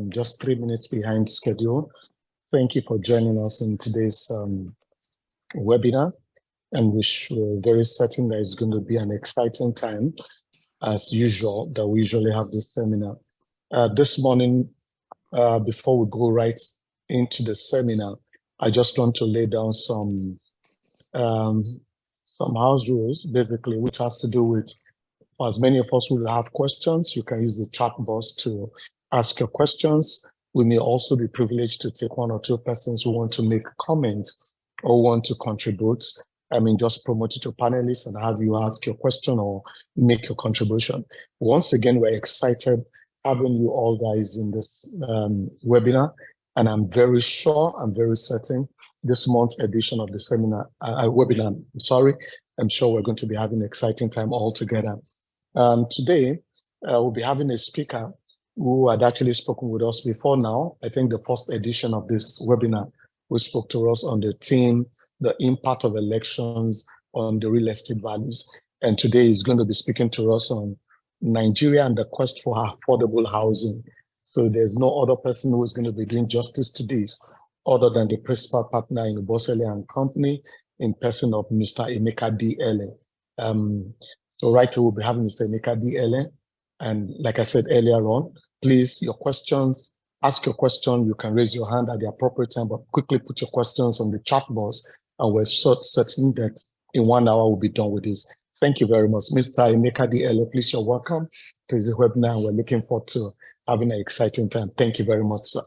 just 3 minutes behind schedule. Thank you for joining us in today's webinar, and we're very certain that it's going to be an exciting time, as usual, that we usually have this seminar. This morning, before we go right into the seminar, I just want to lay down some house rules, basically, which has to do with, as many of us will have questions, you can use the chat box to ask your questions. We may also be privileged to take 1 or 2 persons who want to make comments or want to contribute. I mean, just promote it to panelists and have you ask your question or make your contribution. Once again, we're excited having you all guys in this webinar. And I'm very certain this month's edition of the seminar, webinar, I'm sure we're going to be having an exciting time all together. Today, we'll be having a speaker who had actually spoken with us before now. I think the first edition of this webinar, who spoke to us on the theme, the impact of elections on the real estate values. And today he's going to be speaking to us on Nigeria and the quest for affordable housing. So there's no other person who is going to be doing justice to this other than the principal partner in Obosele and Company in person of Mr. Emeka D. Ele. So right here we'll be having Mr. Emeka D. Ele. And like I said earlier on, please, your questions, ask your question. You can raise your hand at the appropriate time, but quickly put your questions on the chat box. And we're certain that in 1 hour we'll be done with this. Thank you very much. Mr. Emeka D. Ele, please, you're welcome to this webinar. We're looking forward to having an exciting time. Thank you very much, sir.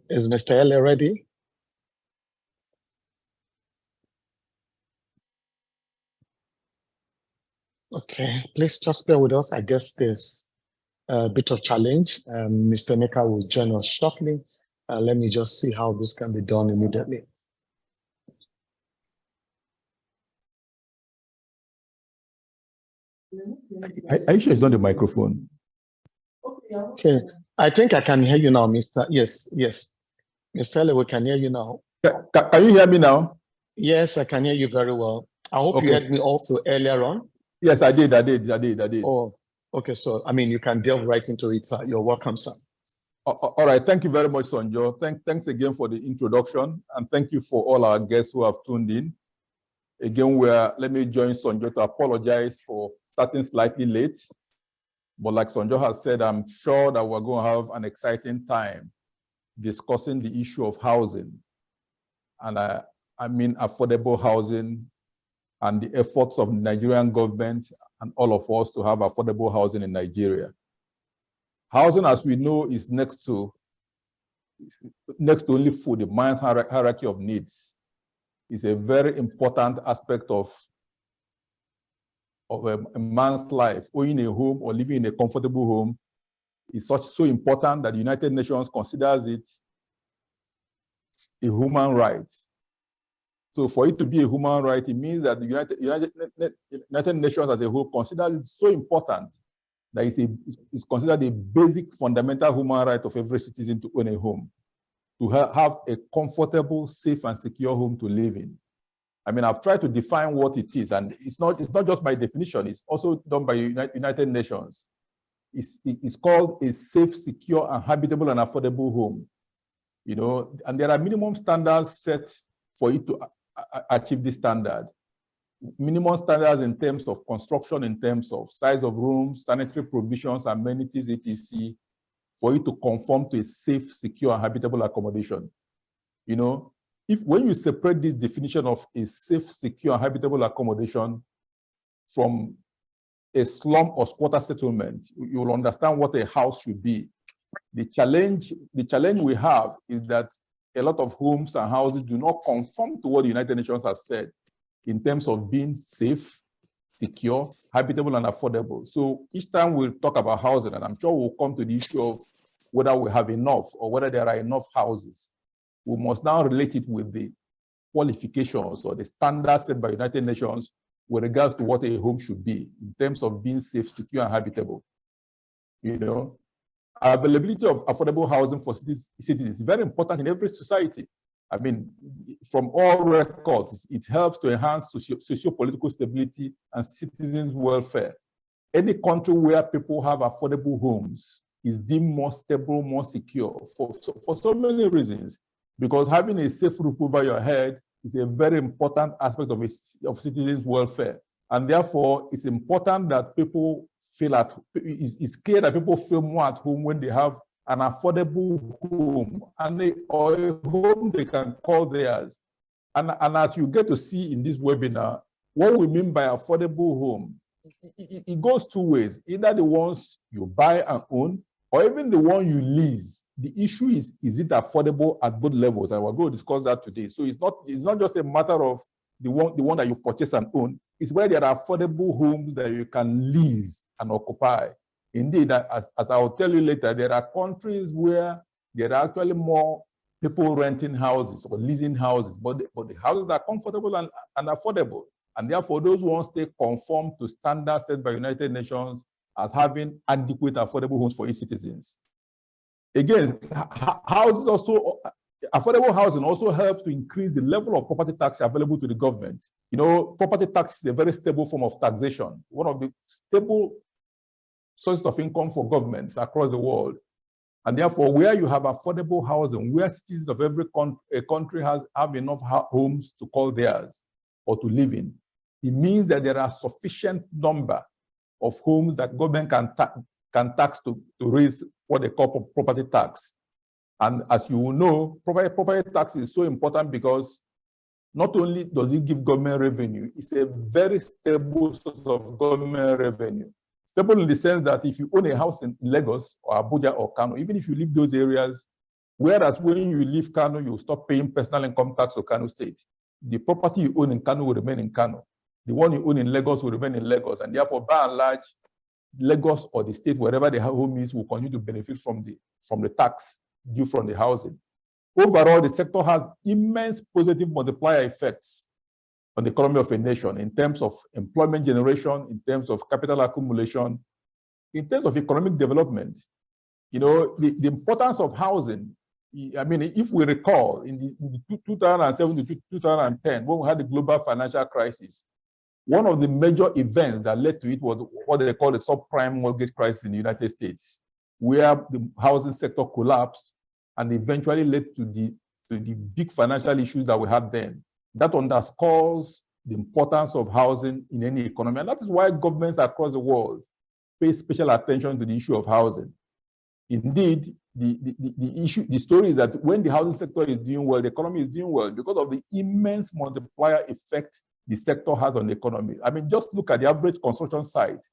Is Mr. Ele ready? Okay, please just bear with us. I guess there's a bit of challenge. Mr. Emeka will join us shortly. Let me just see how this can be done immediately. Are you sure it's not the microphone? Okay, I think I can hear you now, Mr. Yes. Mr. Ele, we can hear you now. Can you hear me now? Yes, I can hear you very well. I hope you heard me also earlier on. Yes, I did. Oh, okay. So, I mean, you can delve right into it, sir. You're welcome, sir. All right. Thank you very much, Sonjo. Thanks again for the introduction. And thank you for all our guests who have tuned in. Again, let me join Sonjo to apologize for starting slightly late. But like Sonjo has said, I'm sure that we're going to have an exciting time discussing the issue of housing. And I mean affordable housing and the efforts of the Nigerian government and all of us to have affordable housing in Nigeria. Housing, as we know, is next to only food, the man's hierarchy of needs. It's a very important aspect of a man's life. Owning a home or living in a comfortable home is so important that the United Nations considers it a human right. So for it to be a human right, it means that the United Nations as a whole considers it so important that it's considered a basic fundamental human right of every citizen to own a home, to have a comfortable, safe, and secure home to live in. I mean, I've tried to define what it is, and it's not just my definition, it's also done by United Nations. It's called a safe, secure, and habitable and affordable home. You know, and there are minimum standards set for it to achieve this standard. Minimum standards in terms of construction, in terms of size of rooms, sanitary provisions, amenities, etc., for it to conform to a safe, secure, and habitable accommodation. You know, when you separate this definition of a safe, secure, and habitable accommodation from a slum or squatter settlement, you'll understand what a house should be. The challenge we have is that a lot of homes and houses do not conform to what the United Nations has said in terms of being safe, secure, habitable, and affordable. So each time we'll talk about housing, and I'm sure we'll come to the issue of whether we have enough or whether there are enough houses, we must now relate it with the qualifications or the standards set by United Nations with regards to what a home should be in terms of being safe, secure, and habitable. You know, availability of affordable housing for cities is very important in every society. I mean, from all records, it helps to enhance socio-political stability and citizens' welfare. Any country where people have affordable homes is deemed more stable, more secure for so many reasons, because having a safe roof over your head is a very important aspect of citizens' welfare. And therefore, it's important that people feel it's clear that people feel more at home when they have an affordable home or a home they can call theirs. And as you get to see in this webinar, what we mean by affordable home, it goes two ways, either the ones you buy and own, or even the one you lease. The issue is it affordable at both levels? And we're going to discuss that today. So it's not just a matter of the one that you purchase and own. It's where there are affordable homes that you can lease and occupy. Indeed, as I'll tell you later, there are countries where there are actually more people renting houses or leasing houses, but the houses are comfortable and affordable. And therefore, those ones stay conform to standards set by United Nations as having adequate affordable homes for its citizens. Again, affordable housing also helps to increase the level of property tax available to the government. You know, property tax is a very stable form of taxation, one of the stable sources of income for governments across the world. And therefore, where you have affordable housing, where citizens of every country have enough homes to call theirs or to live in, it means that there are sufficient number of homes that government can tax to raise what they call property tax. And as you know, property tax is so important because not only does it give government revenue, it's a very stable source of government revenue. Stable in the sense that if you own a house in Lagos or Abuja or Kano, even if you leave those areas, whereas when you leave Kano, you stop paying personal income tax to Kano State. The property you own in Kano will remain in Kano. The one you own in Lagos will remain in Lagos. And therefore, by and large, Lagos or the state, wherever the home is, will continue to benefit from the tax due from the housing. Overall, the sector has immense positive multiplier effects on the economy of a nation in terms of employment generation, in terms of capital accumulation, in terms of economic development. You know, the importance of housing, I mean, if we recall, in the 2007 to 2010, when we had the global financial crisis, one of the major events that led to it was what they call the subprime mortgage crisis in the United States, where the housing sector collapsed and eventually led to the big financial issues that we had then. That underscores the importance of housing in any economy. And that is why governments across the world pay special attention to the issue of housing. Indeed, the story is that when the housing sector is doing well, the economy is doing well because of the immense multiplier effect the sector has on the economy. I mean, just look at the average construction site.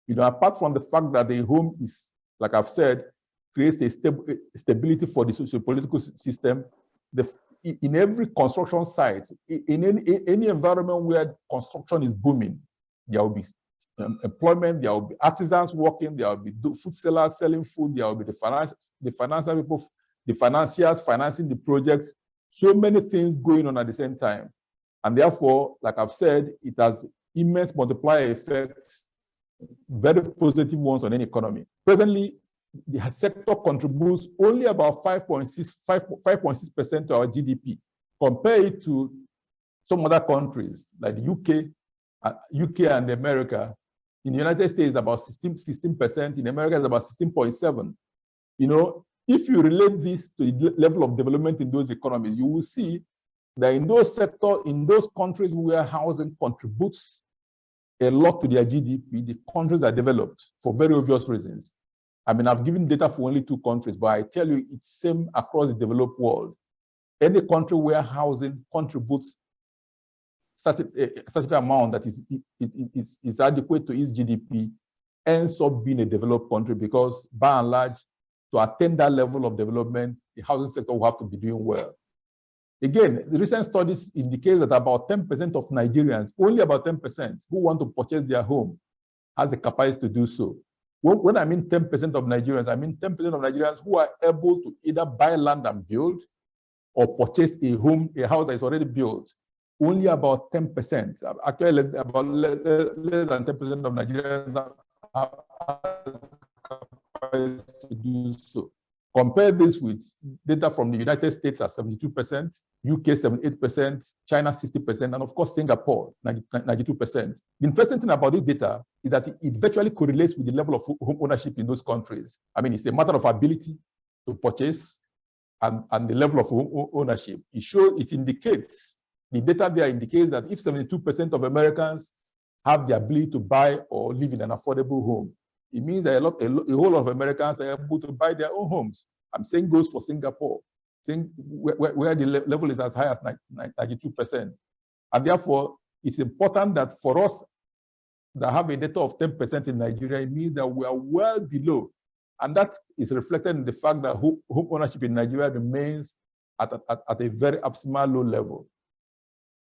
You know, apart from the fact that the home is, like I've said, creates a stability for the socio-political system, in every construction site, in any environment where construction is booming, there will be employment, there will be artisans working, there will be food sellers selling food, there will be the financial people, the financiers financing the projects, so many things going on at the same time. And therefore, like I've said, it has immense multiplier effects, very positive ones on any economy. Presently, the sector contributes only about 5.6% to our GDP, compared to some other countries like the UK and America. In the United States, about 16%. In America, it's about 16.7%. You know, if you relate this to the level of development in those economies, you will see that in those sectors, in those countries where housing contributes a lot to their GDP, the countries are developed for very obvious reasons. I mean, I've given data for only 2 countries, but I tell you it's same across the developed world. Any country where housing contributes certain amount that is adequate to its GDP ends up being a developed country, because by and large, to attain that level of development, the housing sector will have to be doing well. Again, the recent studies indicate that about 10% of Nigerians, only about 10% who want to purchase their home, has the capacity to do so. When I mean 10% of Nigerians, I mean 10% of Nigerians who are able to either buy land and build or purchase a house that is already built. Only about 10%, actually less than 10% of Nigerians have the capacity to do so, Compare this with data from the United States at 72%, UK 78%, China 60%, and of course Singapore 92%. The interesting thing about this data is that it virtually correlates with the level of home ownership in those countries. I mean, it's a matter of ability to purchase and the level of home ownership. It indicates, the data there indicates that if 72% of Americans have the ability to buy or live in an affordable home, it means that a whole lot of Americans are able to buy their own homes. I'm saying goes for Singapore, where the level is as high as 92%. And therefore, it's important that for us that have a data of 10% in Nigeria, it means that we are well below. And that is reflected in the fact that home ownership in Nigeria remains at a very abysmal low level.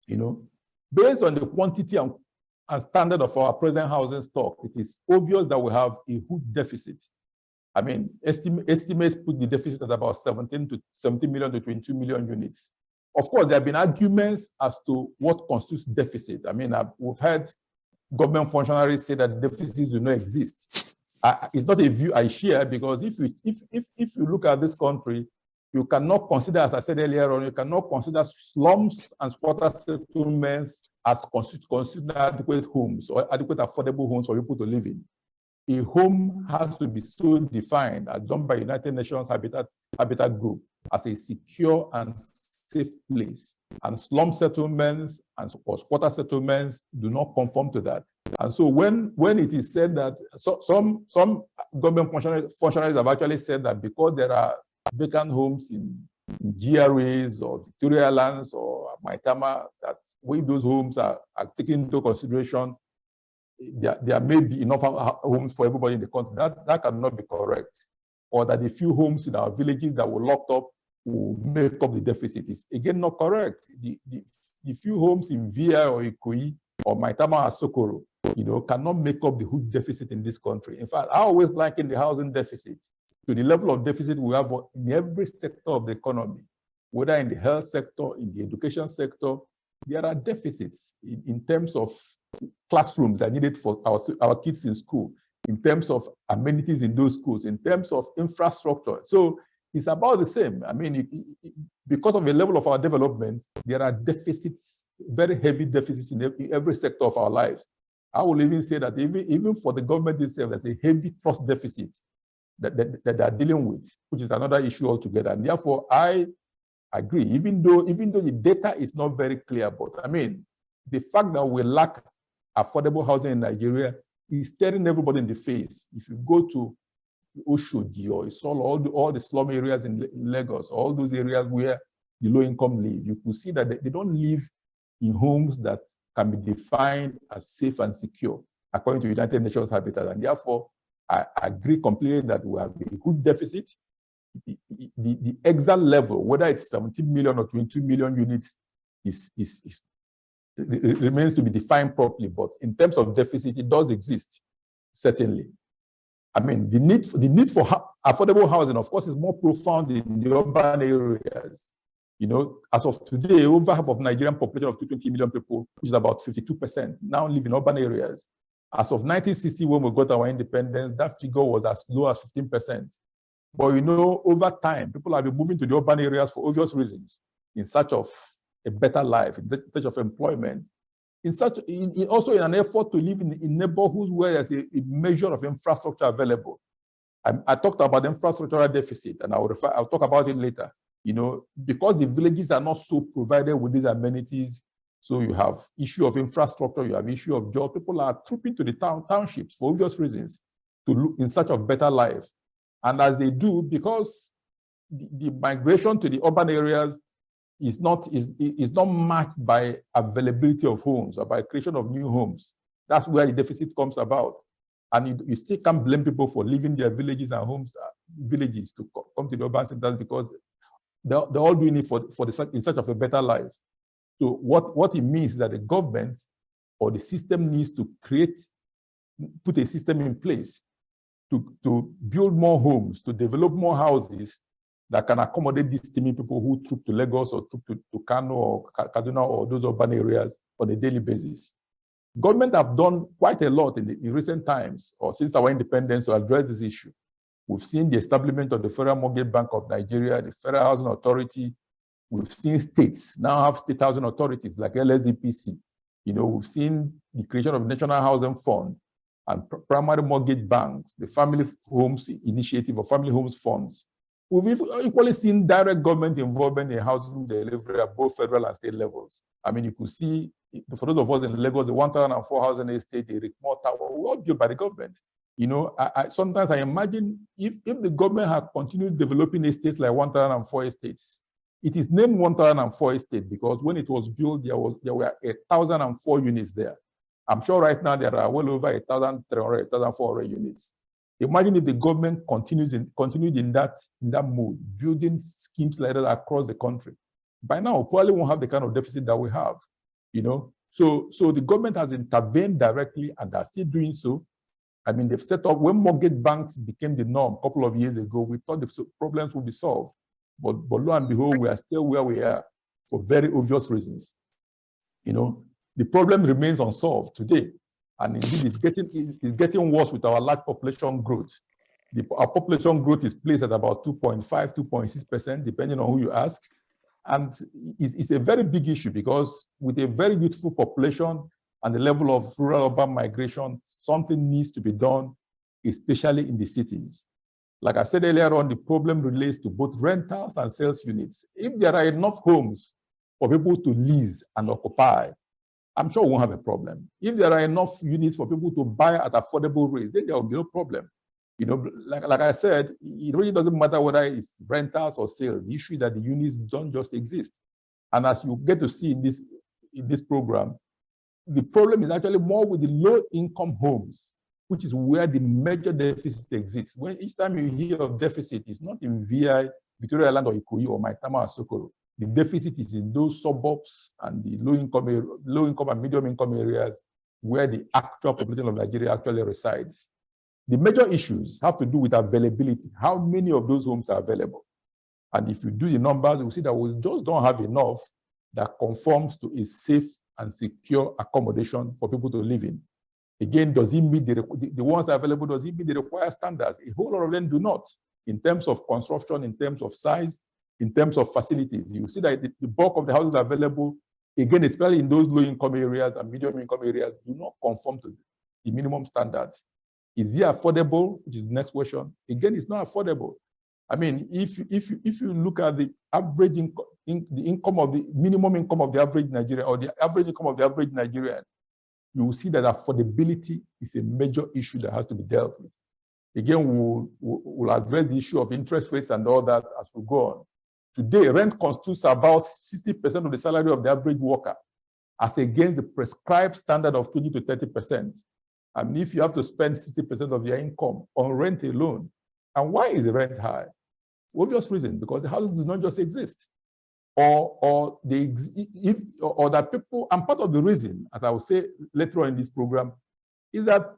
You know, based on the quantity and standard of our present housing stock, it is obvious that we have a huge deficit. I mean, estimates put the deficit at about 17 million to 22 million units. Of course, there have been arguments as to what constitutes deficit. I mean, we've heard government functionaries say that deficits do not exist. It's not a view I share, because if you look at this country, you cannot consider, as I said earlier on, you cannot consider slums and squatter settlements as considered adequate homes or adequate affordable homes for people to live in. A home has to be so defined, as done by United Nations Habitat Group, as a secure and safe place. And slum settlements or squatter settlements do not conform to that. And so when it is said that some government functionaries have actually said that because there are vacant homes in GRAs or Victoria lands or Maitama, that when those homes are taken into consideration, there may be enough homes for everybody in the country. That cannot be correct. Or that the few homes in our villages that were locked up will make up the deficit. Is again not correct. The few homes in VI or Ikoyi or Maitama or Sokoro, you know, cannot make up the huge deficit in this country. In fact, I always liken the housing deficit to the level of deficit we have in every sector of the economy, whether in the health sector, in the education sector. There are deficits in terms of classrooms that are needed for our kids in school, in terms of amenities in those schools, in terms of infrastructure. So it's about the same. I mean, because of the level of our development, there are deficits, very heavy deficits in every sector of our lives. I will even say that even for the government itself, there's a heavy trust deficit that they are dealing with, which is another issue altogether. And therefore, I agree, even though the data is not very clear, but I mean, the fact that we lack affordable housing in Nigeria is staring everybody in the face. If you go to Oshodi or Isolo, all the slum areas in Lagos, all those areas where the low income live, you can see that they don't live in homes that can be defined as safe and secure according to United Nations Habitat. And therefore, I agree completely that we have a huge deficit. The exact level, whether it's 17 million or 22 million units, it remains to be defined properly. But in terms of deficit, it does exist, certainly. I mean, the need for affordable housing, of course, is more profound in the urban areas. You know, as of today, over half of Nigerian population of 20 million people, which is about 52%, now live in urban areas. As of 1960, when we got our independence, that figure was as low as 15%. But you know, over time, people have been moving to the urban areas for obvious reasons, in search of a better life, in search of employment, also in an effort to live in neighborhoods where there's a measure of infrastructure available. I talked about the infrastructural deficit, and I'll talk about it later. You know, because the villages are not so provided with these amenities, so you have issue of infrastructure, you have issue of jobs. People are trooping to the townships for obvious reasons to look in search of better lives. And as they do, because the migration to the urban areas is not matched by availability of homes or by creation of new homes. That's where the deficit comes about. And you still can't blame people for leaving their villages and homes, villages to come to the urban centers, because they're all doing it in search of a better life. So what it means is that the government or the system needs to put a system in place to build more homes, to develop more houses that can accommodate these teeming people who troop to Lagos or troop to Kano or Kaduna or those urban areas on a daily basis. Government have done quite a lot in recent times or since our independence to address this issue. We've seen the establishment of the Federal Mortgage Bank of Nigeria, the Federal Housing Authority. We've seen states now have state housing authorities like LSDPC. We've seen the creation of the National Housing Fund and primary mortgage banks, the Family Homes Initiative or Family Homes Funds. We've equally seen direct government involvement in housing delivery at both federal and state levels. I mean, you could see, for those of us in Lagos, the 1004 housing estate, the Rickmore Tower, were all built by the government. Sometimes I imagine if the government had continued developing estates like 1004 estates, it is named 1004 estate because when it was built, there were 1,004 units there. I'm sure right now there are well over 1,300, 1,400 units. Imagine if the government continued in that mode, building schemes like that across the country. By now, we probably won't have the kind of deficit that we have. So the government has intervened directly and are still doing so. I mean, they've set up, when mortgage banks became the norm a couple of years ago, we thought the problems would be solved. But lo and behold, we are still where we are for very obvious reasons. The problem remains unsolved today. And indeed, it's getting worse with our large population growth. Our population growth is placed at about 2.5, 2.6%, depending on who you ask. And it's a very big issue because with a very youthful population and the level of rural-urban migration, something needs to be done, especially in the cities. Like I said earlier on, the problem relates to both rentals and sales units. If there are enough homes for people to lease and occupy, I'm sure we won't have a problem. If there are enough units for people to buy at affordable rates, then there will be no problem. Like I said, it really doesn't matter whether it's rentals or sales. The issue is that the units don't just exist. And as you get to see in this program, the problem is actually more with the low-income homes, which is where the major deficit exists. When each time you hear of deficit, it's not in VI, Victoria Island or Ikoyi or Maitama or Sokoro. The deficit is in those suburbs and the low-income and medium-income areas where the actual population of Nigeria actually resides. The major issues have to do with availability. How many of those homes are available? And if you do the numbers, you will see that we just don't have enough that conforms to a safe and secure accommodation for people to live in. Again, does it meet the ones that are available, does it meet the required standards? A whole lot of them do not, in terms of construction, in terms of size, in terms of facilities. You see that the bulk of the houses available, again, especially in those low-income areas and medium-income areas, do not conform to the minimum standards. Is it affordable? Which is the next question. Again, it's not affordable. I mean, if you look at the average income, the income of the minimum income of the average Nigerian or the average income of the average Nigerian, you will see that affordability is a major issue that has to be dealt with. Again, we'll address the issue of interest rates and all that as we go on. Today, rent constitutes about 60% of the salary of the average worker, as against the prescribed standard of 20 to 30%. I mean, if you have to spend 60% of your income on rent alone, and why is the rent high? For obvious reason, because the houses do not just exist, or that people, and part of the reason, as I will say later on in this program, is that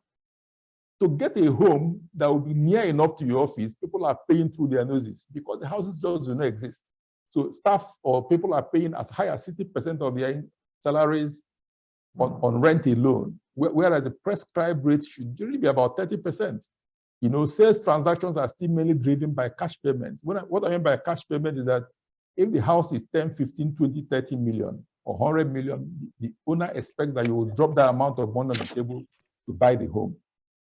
to get a home that will be near enough to your office, people are paying through their noses because the houses just do not exist. So staff or people are paying as high as 60% of their salaries on rent alone, whereas the prescribed rate should really be about 30%. Sales transactions are still mainly driven by cash payments. What I mean by cash payment is that if the house is 10, 15, 20, 30 million or 100 million, the owner expects that you will drop that amount of money on the table to buy the home.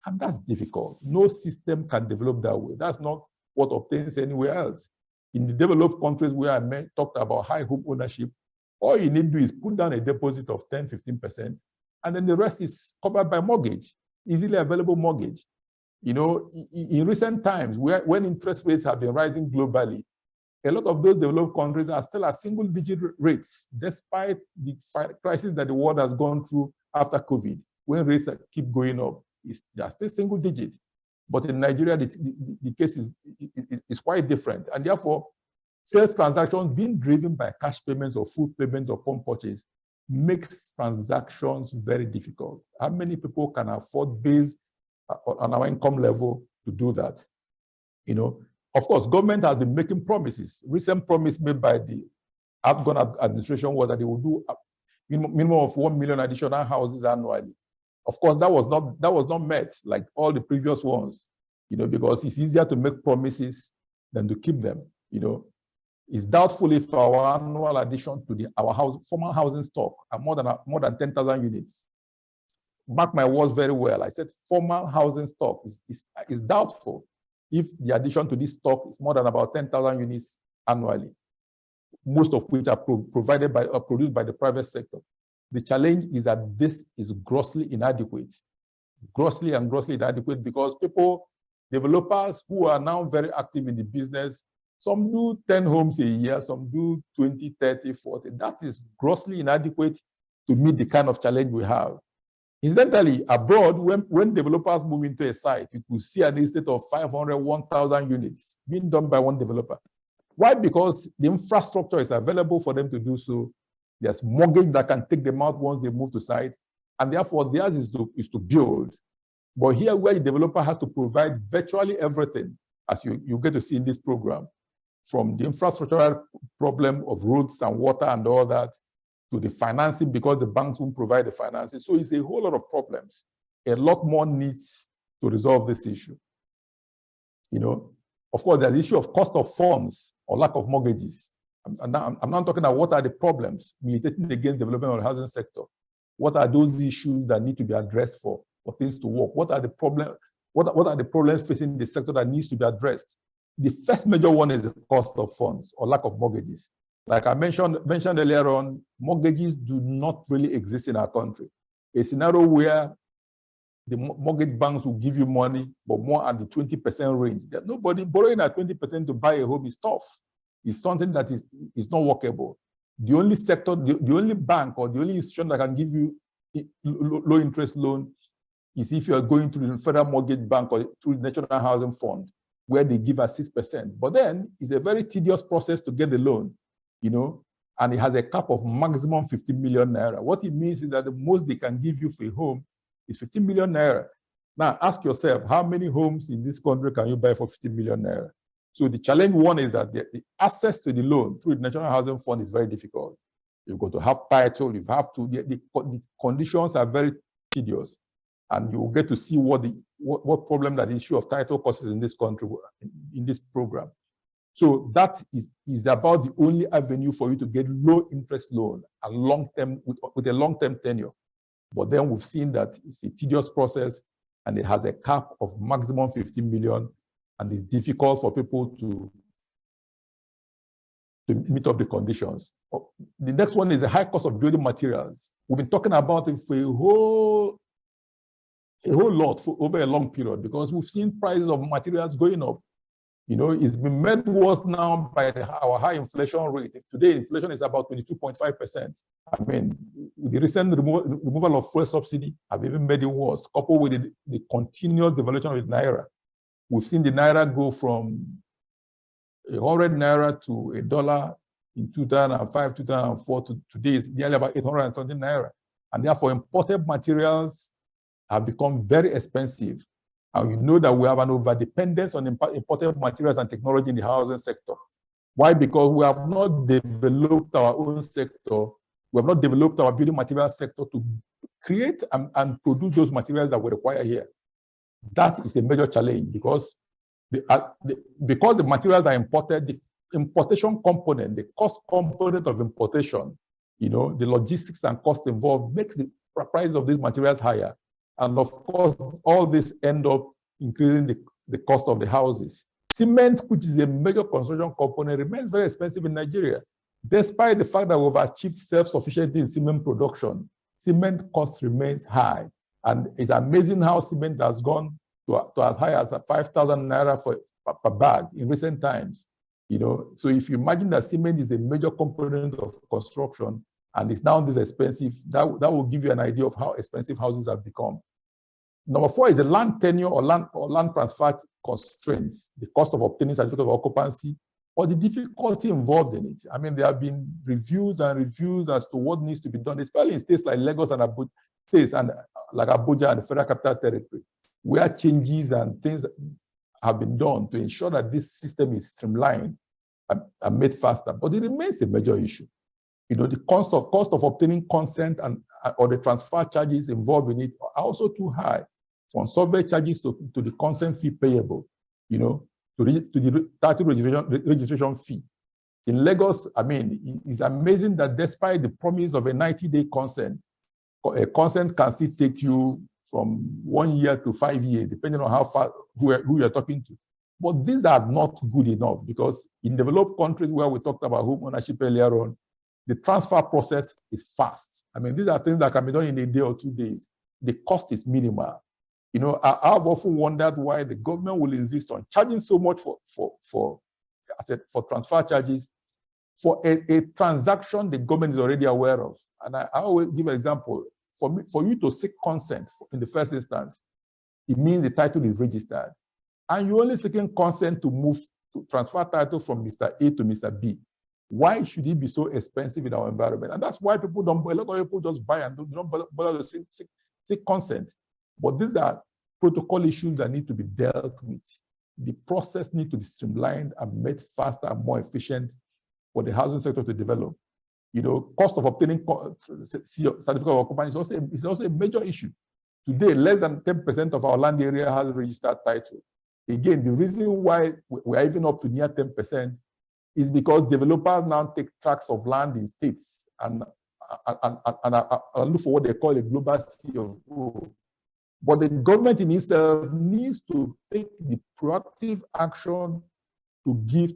And that's difficult. No system can develop that way. That's not what obtains anywhere else. In the developed countries where I talked about high home ownership, all you need to do is put down a deposit of 10, 15%, and then the rest is covered by mortgage, easily available mortgage. In recent times, when interest rates have been rising globally, a lot of those developed countries are still at single-digit rates, despite the crisis that the world has gone through after COVID. When rates keep going up, they are still single-digit. But in Nigeria, the case is quite different. And therefore, sales transactions being driven by cash payments or full payments upon purchase makes transactions very difficult. How many people can afford, based on our income level, to do that? Of course, government has been making promises. Recent promise made by the outgoing administration was that they will do a minimum of 1 million additional houses annually. Of course, that was not met like all the previous ones. because it's easier to make promises than to keep them. It's doubtful if our annual addition to our formal housing stock are more than 10,000 units. Mark my words very well. I said formal housing stock is doubtful if the addition to this stock is more than about 10,000 units annually, most of which are produced by the private sector. The challenge is that this is grossly inadequate, grossly inadequate, because developers who are now very active in the business, some do 10 homes a year, some do 20, 30, 40. That is grossly inadequate to meet the kind of challenge we have. Incidentally, abroad, when developers move into a site, you could see an estate of 500, 1,000 units being done by one developer. Why? Because the infrastructure is available for them to do so. There's mortgage that can take them out once they move to site, and therefore theirs is to build. But here, where the developer has to provide virtually everything, as you get to see in this program, from the infrastructural problem of roads and water and all that, to the financing, because the banks won't provide the financing. So it's a whole lot of problems. A lot more needs to resolve this issue. Of course, there's the issue of cost of funds or lack of mortgages. I'm not talking about what are the problems militating against development of the housing sector. What are those issues that need to be addressed for things to work? What are the problems facing the sector that needs to be addressed? The first major one is the cost of funds or lack of mortgages. Like I mentioned earlier on, mortgages do not really exist in our country. A scenario where the mortgage banks will give you money, but more at the 20% range. There's nobody borrowing at 20% to buy a home is tough. It's something that is not workable. The only sector, the only bank or the only institution that can give you low interest loan is if you are going through the Federal Mortgage Bank or through the National Housing Fund, where they give us 6%. But then it's a very tedious process to get the loan, and it has a cap of maximum 15 million naira. What it means is that the most they can give you for a home is 15 million naira. Now ask yourself, how many homes in this country can you buy for 15 million naira? So the challenge one is that the access to the loan through the National Housing Fund is very difficult. You've got to have title, you have to, the conditions are very tedious. And you will get to see what problem that issue of title causes in this country, in this program. So that is about the only avenue for you to get low interest loan and long-term with a long-term tenure. But then we've seen that it's a tedious process and it has a cap of maximum 15 million, and it's difficult for people to meet up the conditions. The next one is the high cost of building materials. We've been talking about it for a whole lot for over a long period, because we've seen prices of materials going up. It's been made worse now by our high inflation rate. Today, inflation is about 22.5%. I mean, the recent removal of fuel subsidy have even made it worse, coupled with the continuous devaluation of the naira. We've seen the naira go from 100 naira to $1 in 2005, 2004 to today is nearly about 820 naira. And therefore, imported materials have become very expensive. And you know that we have an overdependence on imported materials and technology in the housing sector. Why? Because we have not developed our own sector. We have not developed our building materials sector to create and produce those materials that we require here. That is a major challenge, because because the materials are imported, the importation component, the cost component of importation, the logistics and cost involved makes the price of these materials higher. And of course, all this end up increasing the cost of the houses. Cement, which is a major construction component, remains very expensive in Nigeria. Despite the fact that we've achieved self-sufficiency in cement production, cement cost remains high. And it's amazing how cement has gone to as high as 5,000 naira per bag in recent times. So if you imagine that cement is a major component of construction and it's now this expensive, that will give you an idea of how expensive houses have become. Number 4 is the land tenure or land transfer constraints, the cost of obtaining certificate of occupancy, or the difficulty involved in it. I mean, there have been reviews as to what needs to be done, especially in states like Lagos and Abuja, like Abuja and the Federal Capital Territory, where changes and things have been done to ensure that this system is streamlined and made faster. But it remains a major issue. The cost of obtaining consent or the transfer charges involved in it are also too high. from survey charges to the consent fee payable, you know, to the title registration fee. In Lagos, I mean, it's amazing that despite the promise of a 90-day consent, a consent can still take you from 1 year to 5 years, depending on how far, who you're talking to. But these are not good enough, because in developed countries where we talked about home ownership earlier on, the transfer process is fast. I mean, these are things that can be done in a day or 2 days. The cost is minimal. You know, I've often wondered why the government will insist on charging so much for transfer charges for a transaction the government is already aware of. And I always give an example. For you to seek consent in the first instance, it means the title is registered. And you're only seeking consent to transfer title from Mr. A to Mr. B. Why should it be so expensive in our environment? And that's why a lot of people just buy and don't bother to seek consent. But these are protocol issues that need to be dealt with. The process needs to be streamlined and made faster and more efficient for the housing sector to develop. You know, cost of obtaining certificate of occupancy is also a major issue. Today, less than 10% of our land area has a registered title. Again, the reason why we're even up to near 10% is because developers now take tracts of land in states and look for what they call a global sea of O. But the government in itself needs to take the proactive action to give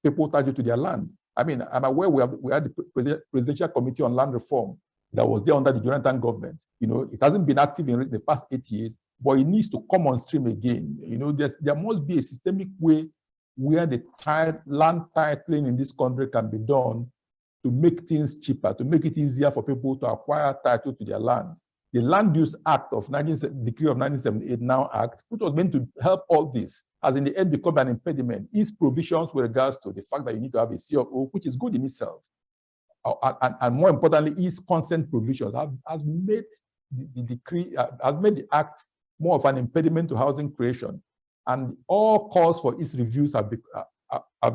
people title to their land. I mean, I'm aware we had the Presidential Committee on Land Reform that was there under the Jonathan government. You know, it hasn't been active in the past 8 years, but it needs to come on stream again. You know, there must be a systemic way where the land titling in this country can be done to make things cheaper, to make it easier for people to acquire title to their land. The Land Use Act of Decree of 1978 now Act, which was meant to help all this, has in the end become an impediment. Its provisions with regards to the fact that you need to have a C of O, which is good in itself, and more importantly, its consent provisions has made the decree, has made the act more of an impediment to housing creation. And all calls for its reviews have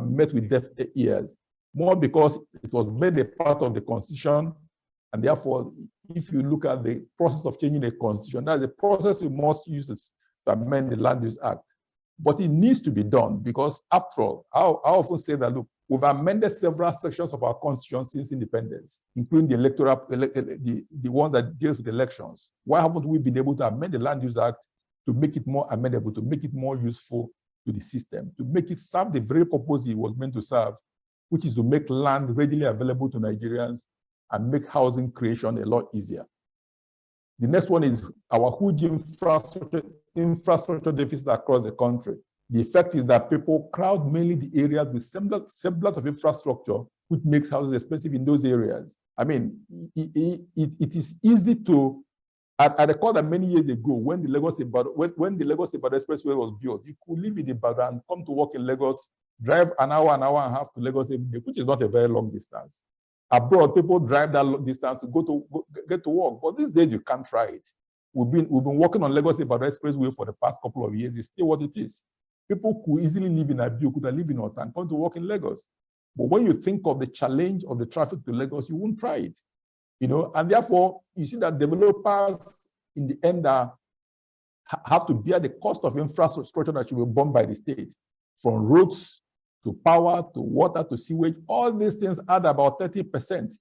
met with deaf ears, more because it was made a part of the Constitution. And therefore, if you look at the process of changing the Constitution, that's the process we must use to amend the Land Use Act. But it needs to be done because, after all, I often say that, look, we've amended several sections of our Constitution since independence, including the electoral, the one that deals with elections. Why haven't we been able to amend the Land Use Act to make it more amenable, to make it more useful to the system, to make it serve the very purpose it was meant to serve, which is to make land readily available to Nigerians and make housing creation a lot easier. The next one is our huge infrastructure deficit across the country. The effect is that people crowd mainly the areas with semblance of infrastructure, which makes houses expensive in those areas. I mean, it is easy to, I recall that many years ago, when the Lagos Ibadan Expressway was built, you could live in Ibadan, come to work in Lagos, drive an hour and a half to Lagos every day, which is not a very long distance. Abroad, people drive that long distance to get to work, but these days you can't try it. We've been working on Lagos Ibadan Expressway for the past couple of years. It's still what it is. People could easily live in Abeokuta, live in Ota, and come to work in Lagos. But when you think of the challenge of the traffic to Lagos, you won't try it. You know, and therefore you see that developers in the end have to bear the cost of infrastructure that should be borne by the state, from roads to power, to water, to sewage. All these things add about 30%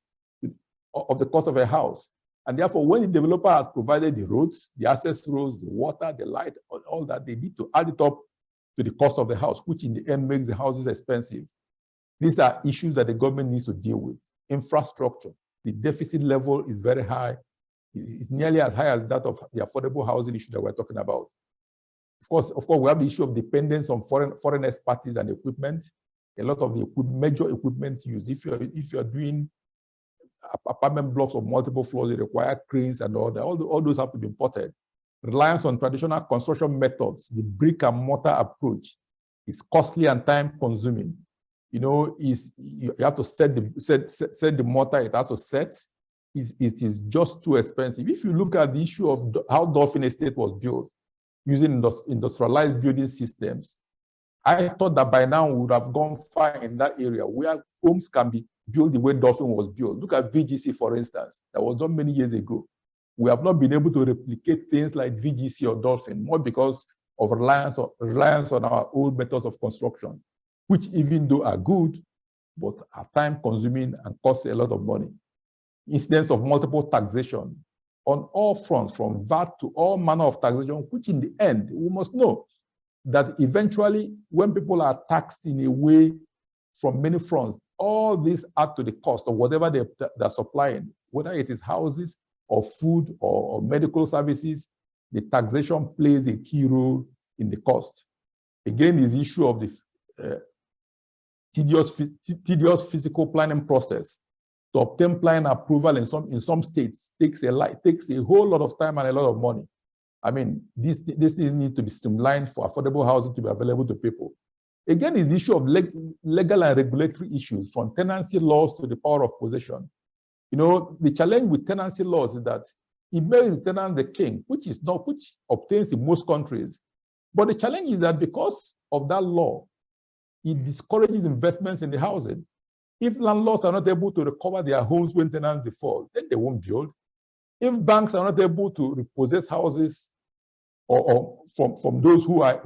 of the cost of a house. And therefore, when the developer has provided the roads, the access roads, the water, the light, all that, they need to add it up to the cost of the house, which in the end makes the houses expensive. These are issues that the government needs to deal with. Infrastructure, the deficit level is very high. It's nearly as high as that of the affordable housing issue that we're talking about. Of course, we have the issue of dependence on foreign expertise and equipment. A lot of the major equipment used, if you're doing apartment blocks of multiple floors, they require cranes and all that. All those have to be imported. Reliance on traditional construction methods, the brick and mortar approach, is costly and time-consuming. You know, you have to set the mortar. It has to set. It is just too expensive. If you look at the issue of how Dolphin Estate was built, using industrialized building systems, I thought that by now we would have gone far in that area where homes can be built the way Dolphin was built. Look at VGC, for instance. That was done many years ago. We have not been able to replicate things like VGC or Dolphin, more because of reliance on our old methods of construction, which even though are good, but are time-consuming and cost a lot of money. Incidents of multiple taxation on all fronts, from VAT to all manner of taxation, which in the end, we must know that eventually, when people are taxed in a way from many fronts, all these add to the cost of whatever they're supplying, whether it is houses or food or medical services. The taxation plays a key role in the cost. Again, this issue of the tedious physical planning process to obtain planning approval in some states takes a whole lot of time and a lot of money. I mean, these things need to be streamlined for affordable housing to be available to people. Again, is the issue of legal and regulatory issues, from tenancy laws to the power of possession. You know, the challenge with tenancy laws is that it makes the tenant the king, which obtains in most countries. But the challenge is that because of that law, it discourages investments in the housing. If landlords are not able to recover their homes when tenants default, then they won't build. If banks are not able to repossess houses or from those who are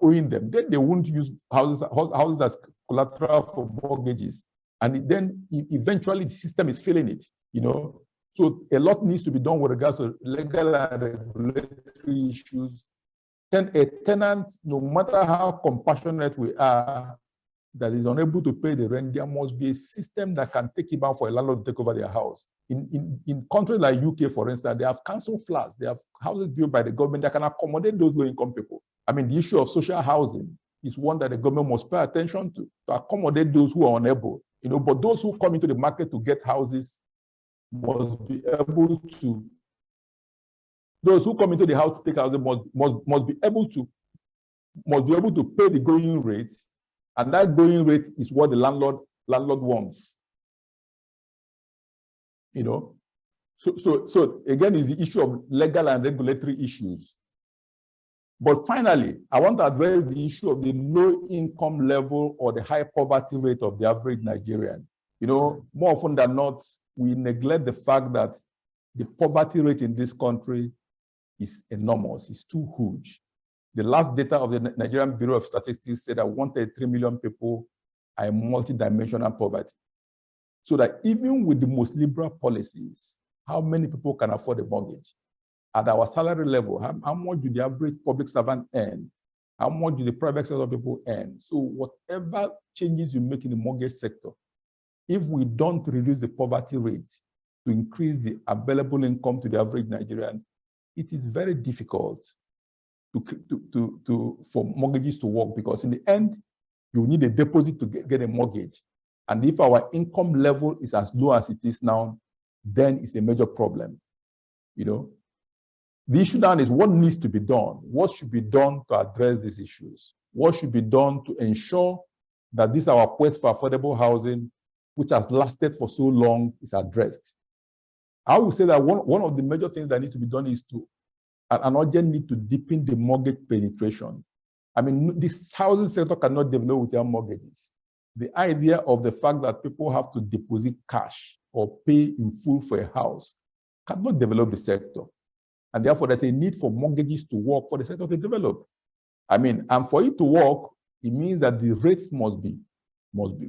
owing them, then they won't use houses as collateral for mortgages. And then eventually the system is failing it, you know. So a lot needs to be done with regards to legal and regulatory issues. Then a tenant, no matter how compassionate we are, that is unable to pay the rent, there must be a system that can take it out for a landlord to take over their house. In countries like UK, for instance, they have council flats, they have houses built by the government that can accommodate those low-income people. I mean, the issue of social housing is one that the government must pay attention to accommodate those who are unable. You know, but those who come into the market to get houses must be able to. Those who come into the house to take houses must be able to pay the going rate, and that going rate is what the landlord wants. You know, so again, is the issue of legal and regulatory issues. But finally, I want to address the issue of the low income level or the high poverty rate of the average Nigerian. You know, more often than not, we neglect the fact that the poverty rate in this country is enormous, it's too huge. The last data of the Nigerian Bureau of Statistics said that 133 million people are in multidimensional poverty. So that even with the most liberal policies, how many people can afford a mortgage? At our salary level, how much do the average public servant earn? How much do the private sector people earn? So whatever changes you make in the mortgage sector, if we don't reduce the poverty rate to increase the available income to the average Nigerian, it is very difficult for mortgages to work, because in the end, you need a deposit to get a mortgage. And if our income level is as low as it is now, then it's a major problem. You know, the issue now is what needs to be done. What should be done to address these issues? What should be done to ensure that this our quest for affordable housing, which has lasted for so long, is addressed? I would say that one of the major things that need to be done is an urgent need to deepen the mortgage penetration. I mean, this housing sector cannot develop without mortgages. The idea of the fact that people have to deposit cash or pay in full for a house cannot develop the sector. And therefore, there's a need for mortgages to work for the sector to develop. I mean, and for it to work, it means that the rates must be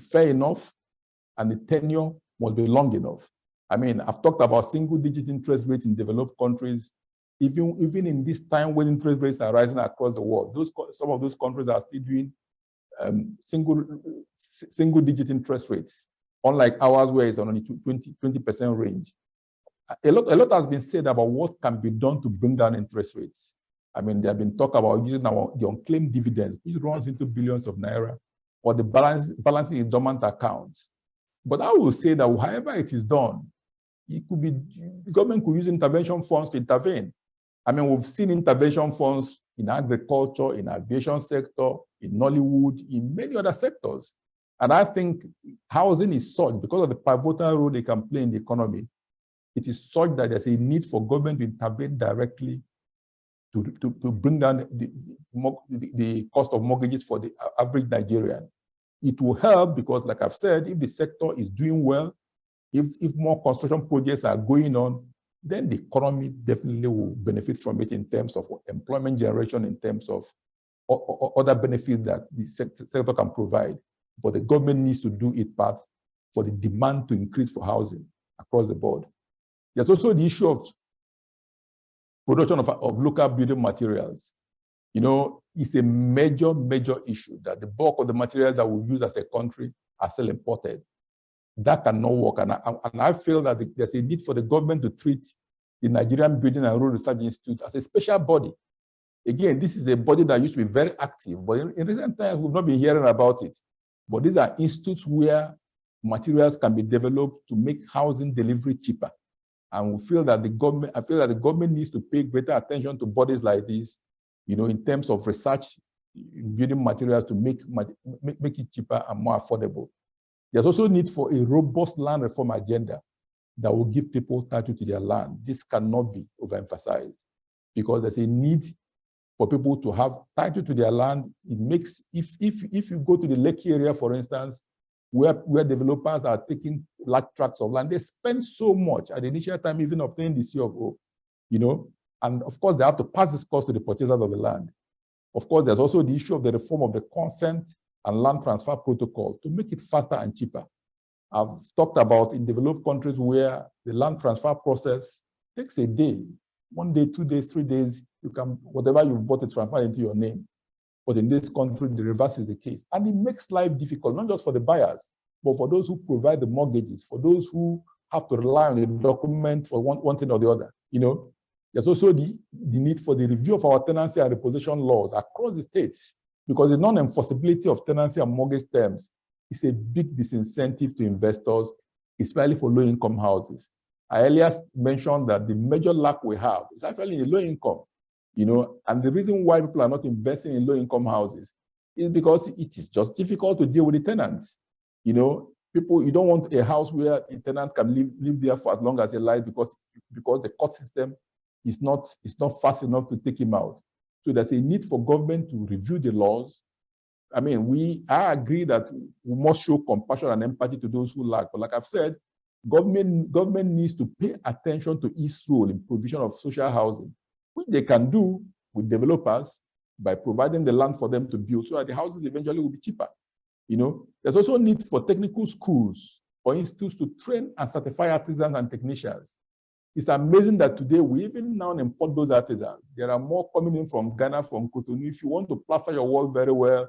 fair enough and the tenure must be long enough. I mean, I've talked about single-digit interest rates in developed countries. Even in this time when interest rates are rising across the world, some of those countries are still doing single-digit interest rates, unlike ours, where it's on only 20% range. A lot has been said about what can be done to bring down interest rates. I mean, there have been talk about using the unclaimed dividends, which runs into billions of naira, or the balancing in dormant accounts. But I will say that however it is done, it could be, the government could use intervention funds to intervene. I mean, we've seen intervention funds in agriculture, in aviation sector, in Nollywood, in many other sectors. And I think housing is such, because of the pivotal role they can play in the economy, it is such that there's a need for government to intervene directly to bring down the cost of mortgages for the average Nigerian. It will help because, like I've said, if the sector is doing well, if more construction projects are going on, then the economy definitely will benefit from it in terms of employment generation, in terms of other benefits that the sector can provide. But the government needs to do its part for the demand to increase for housing across the board. There's also the issue of production of local building materials. You know, it's a major, major issue that the bulk of the materials that we use as a country are still imported. That cannot work. And I feel that there's a need for the government to treat the Nigerian Building and Road Research Institute as a special body. Again, this is a body that used to be very active, but in recent times, we've not been hearing about it. But these are institutes where materials can be developed to make housing delivery cheaper. And we feel that I feel that the government needs to pay greater attention to bodies like this, you know, in terms of research, building materials to make it cheaper and more affordable. There's also need for a robust land reform agenda that will give people title to their land. This cannot be overemphasized because there's a need for people to have title to their land. It makes, if you go to the Lake area, for instance, where developers are taking large tracts of land, they spend so much at the initial time, even obtaining the C of O, you know, and of course they have to pass this cost to the purchasers of the land. Of course, there's also the issue of the reform of the consent and land transfer protocol to make it faster and cheaper. I've talked about in developed countries where the land transfer process takes a day, 1 day, 2 days, 3 days, you can, whatever you've bought, it transfer into your name. But in this country, the reverse is the case. And it makes life difficult, not just for the buyers, but for those who provide the mortgages, for those who have to rely on the document for one thing or the other. You know, there's also the need for the review of our tenancy and repossession laws across the states, because the non-enforceability of tenancy and mortgage terms is a big disincentive to investors, especially for low-income houses. I earlier mentioned that the major lack we have is actually in low income, you know, and the reason why people are not investing in low-income houses is because it is just difficult to deal with the tenants. You know, you don't want a house where a tenant can live there for as long as he likes because the court system is not fast enough to take him out. So there's a need for government to review the laws. I mean, I agree that we must show compassion and empathy to those who lack. But like I've said, government needs to pay attention to its role in provision of social housing, which they can do with developers by providing the land for them to build so that the houses eventually will be cheaper. You know, there's also need for technical schools or institutes to train and certify artisans and technicians. It's amazing that today we even now import those artisans. There are more coming in from Ghana, from Cotonou. If you want to plaster your wall very well,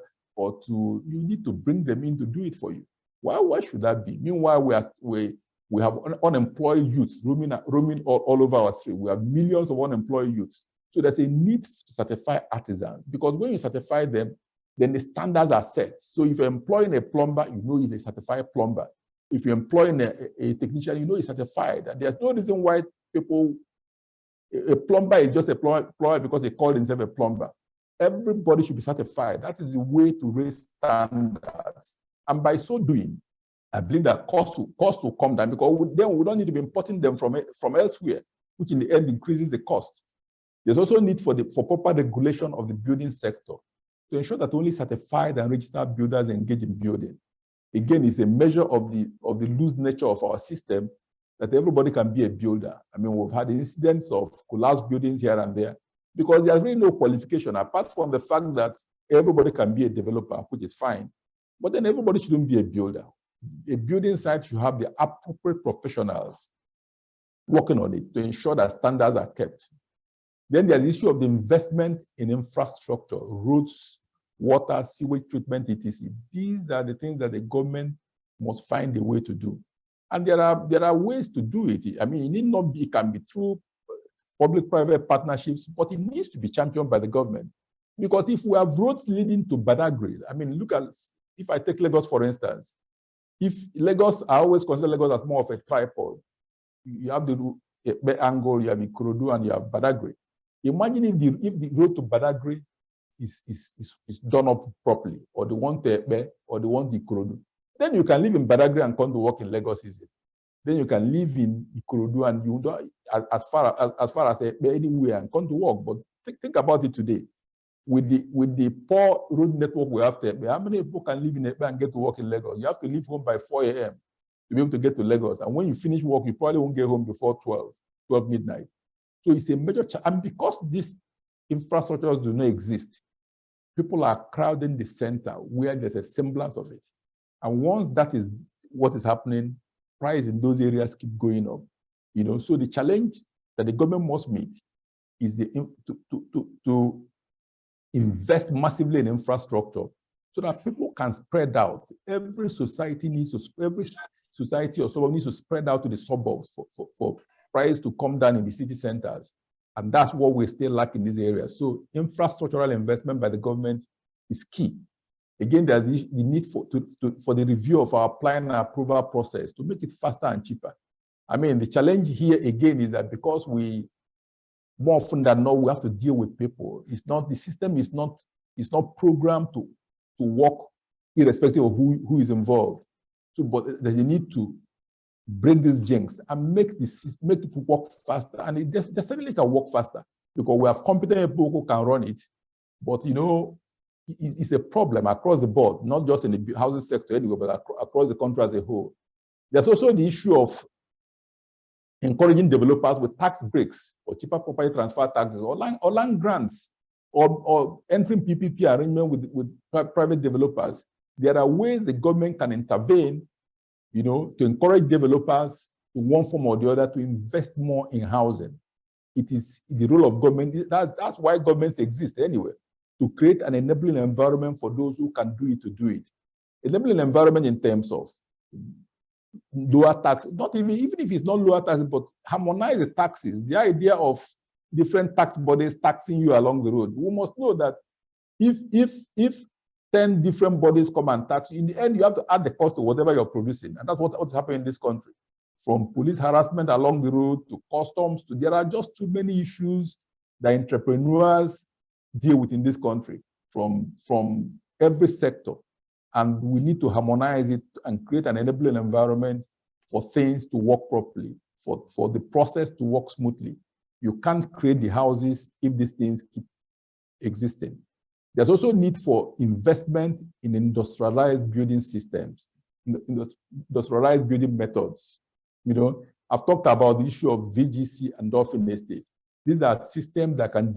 you need to bring them in to do it for you. Why should that be? Meanwhile, we have unemployed youths roaming all over our street. We have millions of unemployed youths. So there's a need to certify artisans, because when you certify them, then the standards are set. So if you're employing a plumber, you know he's a certified plumber. If you're employing a technician, you know he's certified. And there's no reason why a plumber is just a plumber because they call himself a plumber. Everybody should be certified. That is the way to raise standards. And by so doing, I believe that costs will come down, because then we don't need to be importing them from elsewhere, which in the end increases the cost. There's also need for proper regulation of the building sector to ensure that only certified and registered builders engage in building. Again, it's a measure of the loose nature of our system that everybody can be a builder. I mean, we've had incidents of collapsed buildings here and there because there's really no qualification, apart from the fact that everybody can be a developer, which is fine, but then everybody shouldn't be a builder. A building site should have the appropriate professionals working on it to ensure that standards are kept. Then there's the issue of the investment in infrastructure, roads, water, sewage treatment, etc. These are the things that the government must find a way to do. And there are ways to do it. I mean, it can be through public-private partnerships, but it needs to be championed by the government. Because if we have roads leading to Badagry, I mean, look at, if I take Lagos, for instance, if Lagos, I always consider Lagos as more of a tripod. You have the angle, you have Ikorodu, and you have Badagry. Imagine if the road to Badagry is done up properly, or the one to Ekpe, or the one to Ikorodu. Then you can live in Badagry and come to work in Lagos easy. Then you can live in Ikorodu and you don't, as far as Ekpe, anywhere, and come to work. But think about it today. With the poor road network we have to Ekpe, how many people can live in Ekpe and get to work in Lagos? You have to leave home by 4 a.m. to be able to get to Lagos. And when you finish work, you probably won't get home before 12. 12 midnight. So it's a major challenge. And because these infrastructures do not exist, people are crowding the center where there's a semblance of it. And once that is what is happening, prices in those areas keep going up. So the challenge that the government must meet is to invest massively in infrastructure so that people can spread out. Every society or suburb needs to spread out to the suburbs for prices to come down in the city centers. And that's what we still lack in this area. So infrastructural investment by the government is key. Again, there's the need for the review of our plan and approval process to make it faster and cheaper. I mean, the challenge here again is that because more often than not, we have to deal with people. The system is not programmed to work irrespective of who is involved. So, but there's a need to break these jinx and make it work faster. And it definitely can work faster because we have competent people who can run it. But it's a problem across the board, not just in the housing sector anyway, but across the country as a whole. There's also the issue of encouraging developers with tax breaks or cheaper property transfer taxes or land grants or entering PPP arrangement with private developers. There are ways the government can intervene, to encourage developers in one form or the other to invest more in housing. It is the role of government. That's why governments exist anyway, to create an enabling environment for those who can do it to do it. Enabling environment in terms of lower tax, not even if it's not lower taxes, but harmonize the taxes. The idea of different tax bodies taxing you along the road. We must know that if 10 different bodies come and tax you, in the end, you have to add the cost of whatever you're producing. And that's what's happening in this country. From police harassment along the road to customs, there are just too many issues that entrepreneurs deal with in this country from every sector. And we need to harmonize it and create an enabling environment for things to work properly, for the process to work smoothly. You can't create the houses if these things keep existing. There's also need for investment in industrialized building systems, industrialized building methods. I've talked about the issue of VGC and Dolphin Estate. These are systems that can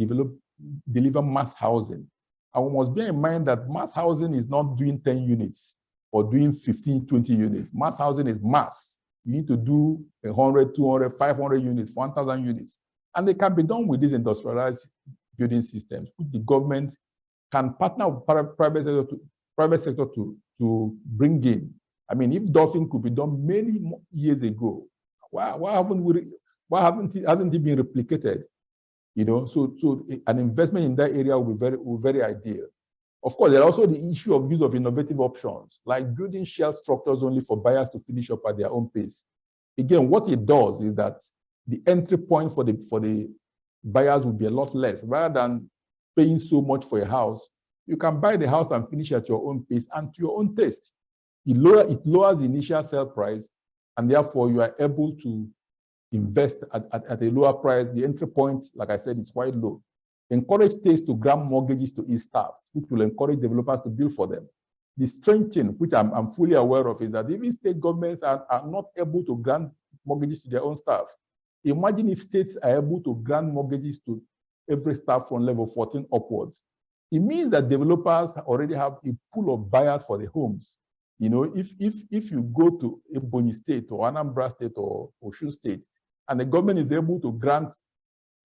deliver mass housing. And we must bear in mind that mass housing is not doing 10 units or doing 15, 20 units. Mass housing is mass. You need to do 100, 200, 500 units, 1,000 units. And they can be done with these industrialized building systems, which the government can partner with private sector to bring in. I mean, if Dolphin could be done many years ago, why hasn't it been replicated? So an investment in that area will be very ideal. Of course, there are also the issue of use of innovative options, like building shell structures only for buyers to finish up at their own pace. Again, what it does is that the entry point for the buyers will be a lot less. Rather than paying so much for a house, you can buy the house and finish at your own pace and to your own taste. It lowers the initial sale price, and therefore you are able to invest at a lower price. The entry point, like I said, is quite low. Encourage states to grant mortgages to its staff, which will encourage developers to build for them. The strange thing, which I'm fully aware of, is that even state governments are not able to grant mortgages to their own staff. Imagine if states are able to grant mortgages to every staff from level 14 upwards. It means that developers already have a pool of buyers for the homes. If you go to Ebonyi State or Anambra State or Osun State, and the government is able to grant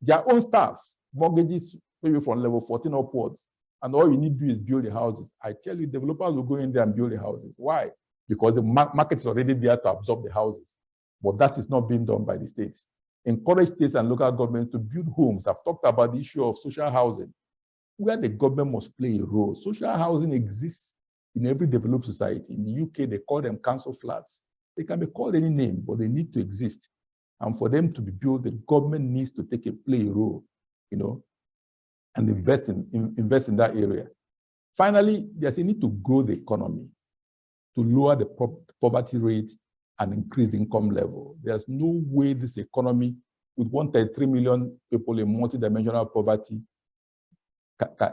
their own staff mortgages maybe from level 14 upwards, and all you need to do is build the houses, I tell you, developers will go in there and build the houses. Why? Because the market is already there to absorb the houses. But that is not being done by the states. Encourage states and local governments to build homes. I've talked about the issue of social housing, where the government must play a role. Social housing exists in every developed society. In the UK, they call them council flats. They can be called any name, but they need to exist. And for them to be built, the government needs to play a role, and invest in that area. Finally, there's a need to grow the economy, to lower the poverty rate and increase the income level. There's no way this economy, with 133 million people in multidimensional poverty,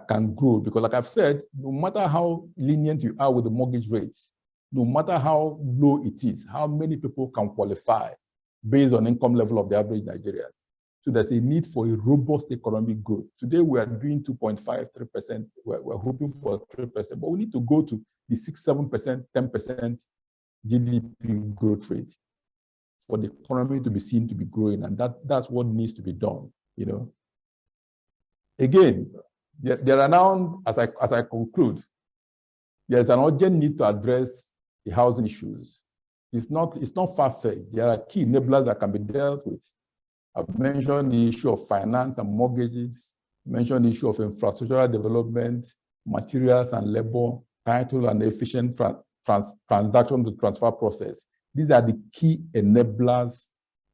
can grow. Because like I've said, no matter how lenient you are with the mortgage rates, no matter how low it is, how many people can qualify based on income level of the average Nigerian, So there's a need for a robust economic growth. Today we are doing 2.5, 3%. We're hoping for 3%, but we need to go to the 6, 7%, 10% GDP growth rate for the economy to be seen to be growing, and that's what needs to be done. You know, again, there are now, as I conclude, there's an urgent need to address the housing issues. It's not far-fetched. There are key enablers that can be dealt with. I've mentioned the issue of finance and mortgages, mentioned the issue of infrastructural development, materials and labor, title and efficient transaction to transfer process. These are the key enablers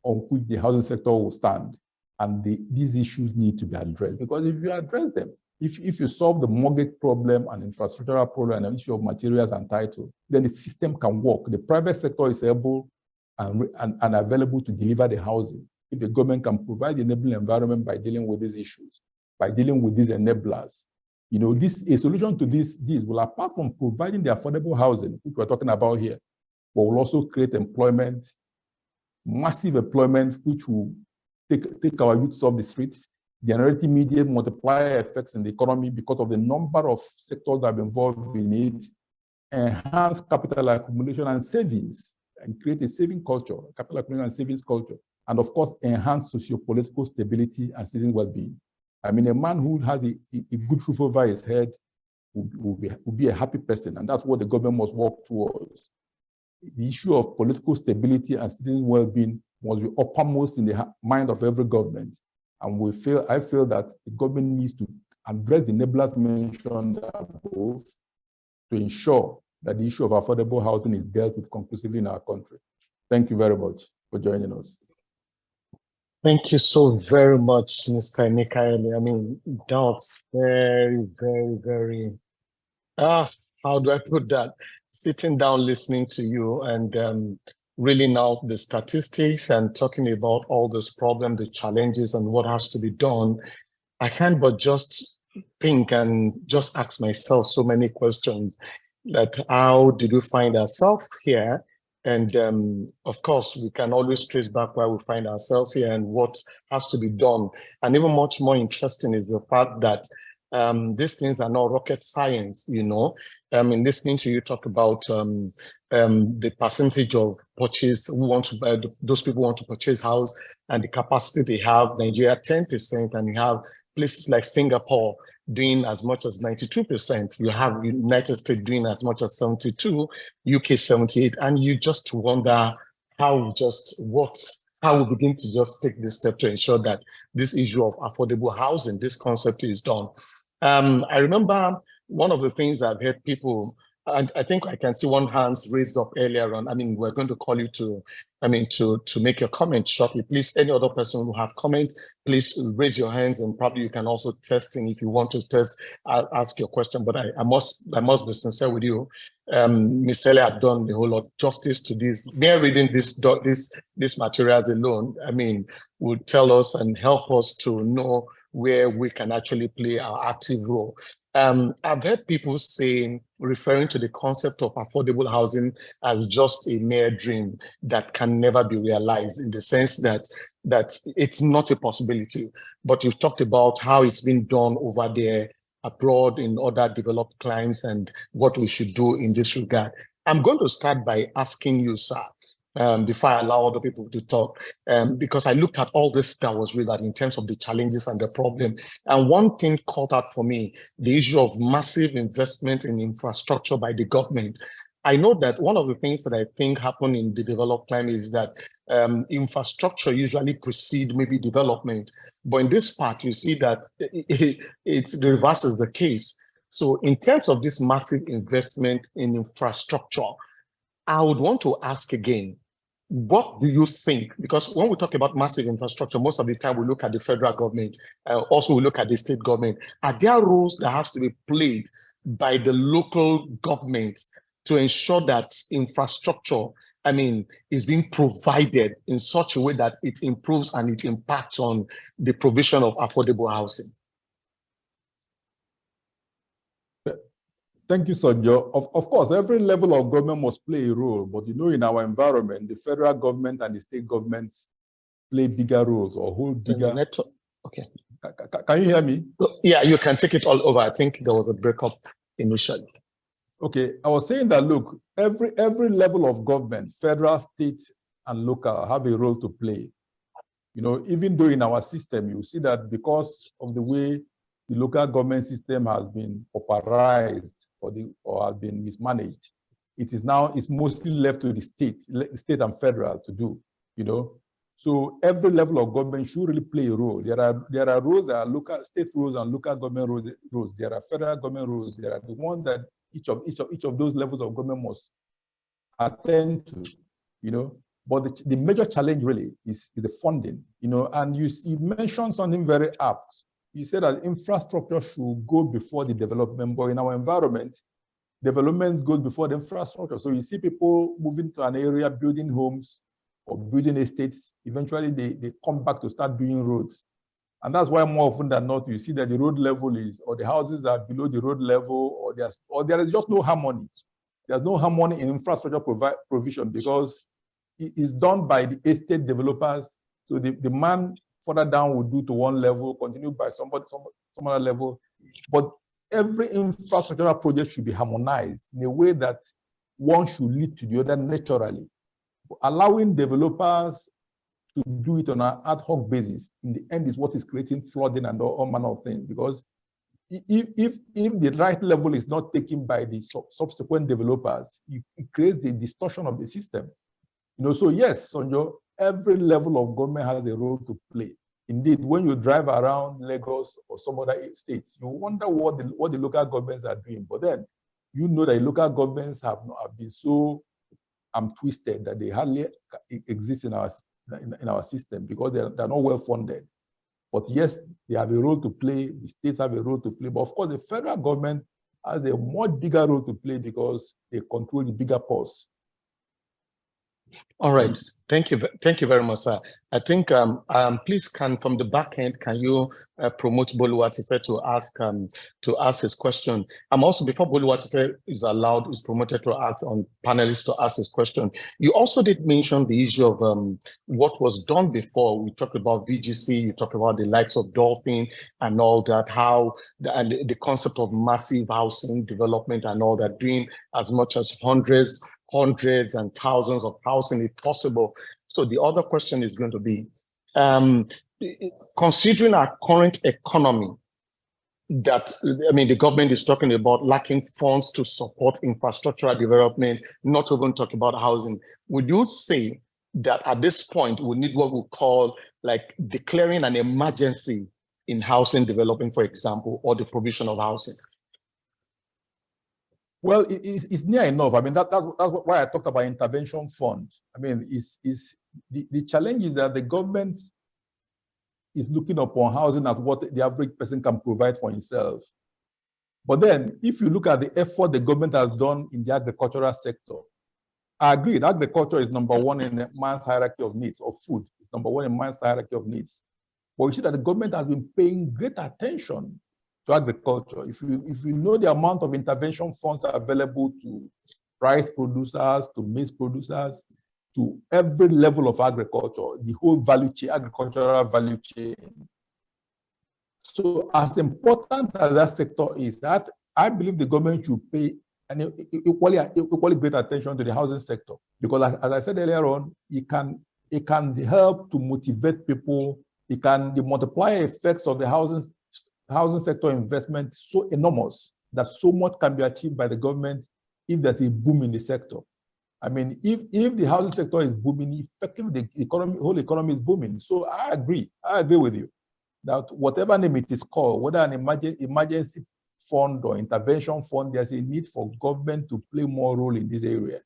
on which the housing sector will stand. And these issues need to be addressed, because if you address them, if you solve the mortgage problem and infrastructural problem and the issue of materials and title, then the system can work. The private sector is able and available to deliver the housing. If the government can provide the enabling environment by dealing with these issues, by dealing with these enablers, you know, a solution to this will, apart from providing the affordable housing, which we're talking about here, but will also create employment, massive employment, which will take our youths off the streets, generate immediate multiplier effects in the economy because of the number of sectors that are involved in it, enhance capital accumulation and savings, and create a saving culture, capital accumulation and savings culture, and of course, enhance socio-political stability and citizen well-being. I mean, a man who has a good roof over his head will be a happy person, and that's what the government must work towards. The issue of political stability and citizen well-being must be uppermost in the mind of every government. And I feel that the government needs to address the enablers mentioned above to ensure that the issue of affordable housing is dealt with conclusively in our country. Thank you very much for joining us. Thank you so very much, Mr. Mikaeli. I mean, that's very, very, very, how do I put that? Sitting down, listening to you and reeling out the statistics and talking about all this problem, the challenges and what has to be done, I can't but just think and just ask myself so many questions. Like, how did we find ourselves here? And of course, we can always trace back where we find ourselves here and what has to be done. And even much more interesting is the fact that these things are not rocket science, you know. In listening to you talk about the percentage of purchase who want to buy, those people want to purchase house and the capacity they have, Nigeria 10%, and you have places like Singapore doing as much as 92%. You have United States doing as much as 72, UK 78, and you just wonder how we begin to just take this step to ensure that this issue of affordable housing, this concept is done. I remember one of the things I've heard people, and I think I can see one hand raised up earlier on. I mean, we're going to call you to make your comment shortly. Please, any other person who have comments, please raise your hands, and probably you can also test in if you want to test, ask your question. But I must be sincere with you. Mr. Ele had done a whole lot of justice to this. Mere reading this materials alone, I mean, would tell us and help us to know where we can actually play our active role. I've heard people saying, referring to the concept of affordable housing as just a mere dream that can never be realized, in the sense that it's not a possibility. But you've talked about how it's been done over there abroad in other developed climes and what we should do in this regard. I'm going to start by asking you, sir, before I allow other people to talk, because I looked at all this that was read out in terms of the challenges and the problem. And one thing caught out for me, the issue of massive investment in infrastructure by the government. I know that one of the things that I think happen in the developed climate is that infrastructure usually precedes maybe development. But in this part, you see that it's the reverse is the case. So in terms of this massive investment in infrastructure, I would want to ask again, what do you think? Because when we talk about massive infrastructure, most of the time we look at the federal government, also we look at the state government. Are there roles that have to be played by the local government to ensure that infrastructure, I mean, is being provided in such a way that it improves and it impacts on the provision of affordable housing? Thank you, Sonjo. Of course, every level of government must play a role, but you know, in our environment, the federal government and the state governments play bigger roles or hold bigger. Okay. Can you hear me? Yeah, you can take it all over. I think there was a breakup initially. Okay, I was saying that, look, every level of government, federal, state, and local, have a role to play. You know, even though in our system, you see that because of the way the local government system has been pauperized or has been mismanaged, it's mostly left to the state and federal to do, you know. So every level of government should really play a role. There are roles that are local, state roles and local government roles. There are federal government roles. There are the ones that each of those levels of government must attend to, you know. But the major challenge really is the funding, you know. And you mentioned something very apt. You said that infrastructure should go before the development, but in our environment, development goes before the infrastructure. So you see people moving to an area, building homes or building estates. Eventually, they come back to start doing roads. And that's why more often than not, you see that the road level or the houses are below the road level, or there is just no harmony. There's no harmony in infrastructure provision because it is done by the estate developers. So the man further down will do to one level, continue by some other level. But every infrastructural project should be harmonized in a way that one should lead to the other naturally. Allowing developers to do it on an ad hoc basis, in the end, is what is creating flooding and all manner of things. Because if the right level is not taken by the subsequent developers, it creates the distortion of the system. You know, so yes, Sonjo, every level of government has a role to play. Indeed, when you drive around Lagos or some other states, you wonder what the local governments are doing. But then you know that local governments have been so twisted that they hardly exist in our system because they're not well funded. But yes, they have a role to play. The states have a role to play. But of course, the federal government has a much bigger role to play because they control the bigger purse. All right. Thank you very much, sir. I think, please, from the back end, can you promote Boluwatife to ask his question? Also, before Boluwatife is promoted to ask on panelists to ask his question, you also did mention the issue of what was done before. We talked about VGC, you talked about the likes of Dolphin and all that, and the concept of massive housing development and all that, doing as much as hundreds and thousands of housing if possible. So the other question is going to be, considering our current economy, the government is talking about lacking funds to support infrastructural development, not even talk about housing. Would you say that at this point we need what we call like declaring an emergency in housing development, for example, or the provision of housing? Well, it's near enough. I mean, that's why I talked about intervention funds. I mean, the challenge is that the government is looking upon housing as what the average person can provide for himself. But then, if you look at the effort the government has done in the agricultural sector, I agree, agriculture is number one in man's hierarchy of needs, of food. It's number one in man's hierarchy of needs. But you see that the government has been paying great attention to agriculture. If you know the amount of intervention funds available to rice producers, to maize producers, to every level of agriculture, the whole value chain, agricultural value chain. So as important as that sector is, that I believe the government should pay an equally great attention to the housing sector, because as I said earlier on, it can help to motivate people. The multiplier effects of the housing sector investment so enormous that so much can be achieved by the government if there's a boom in the sector. I mean, if the housing sector is booming, effectively the whole economy is booming. So I agree with you that whatever name it is called, whether an emergency fund or intervention fund, there's a need for government to play more role in this area,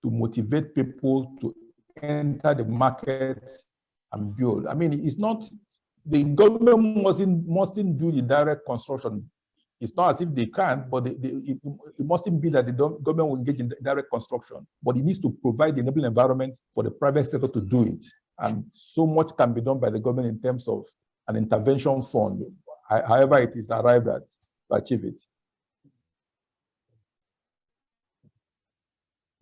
to motivate people to enter the market and build. I mean, it's not, the government mustn't do the direct construction. It's not as if they can't, but it mustn't be that the government will engage in direct construction, but it needs to provide the enabling environment for the private sector to do it. And so much can be done by the government in terms of an intervention fund, however it is arrived at, to achieve it.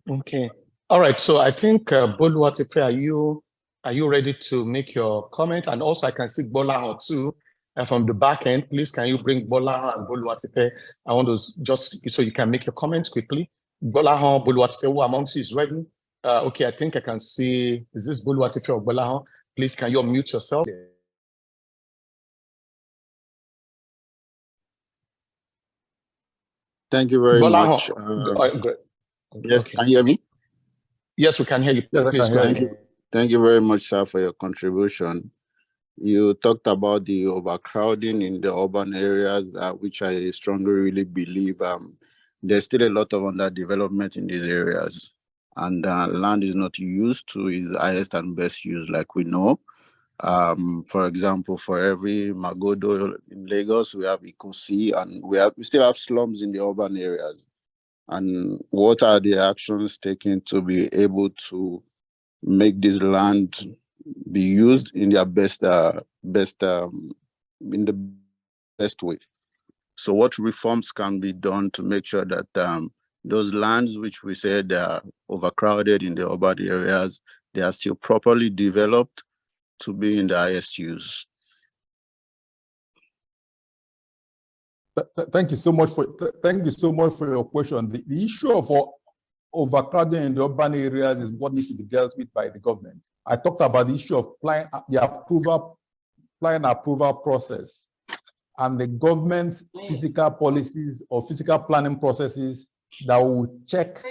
Okay. All right. So I think, Boluwatife, are you are you ready to make your comment? And also I can see Bola too from the back end. Please, can you bring Bola and Boluwatife? I want to just, so you can make your comments quickly. Bola, Boluwatife, who amongst you is ready? Okay, I think I can see, is this Boluwatife or Bola? Please, can you unmute yourself? Thank you very much. Yes, Okay. can you hear me? Yes, we can hear you. Yes, Please, thank you. Thank you very much, sir, for your contribution. You talked about the overcrowding in the urban areas, which I strongly really believe there's still a lot of underdevelopment in these areas. And land is not used to its highest and best use, like we know. For example, for every Magodo in Lagos, we have Ikosi, and we still have slums in the urban areas. And what are the actions taken to be able to make this land be used in their best in the best way? So what reforms can be done to make sure that those lands which we said are overcrowded in the urban areas, they are still properly developed to be in the highest use? Thank you so much for your question. The issue of overcrowding in the urban areas is what needs to be dealt with by the government. I talked about the issue of plan approval process and the government's physical policies or physical planning processes that will check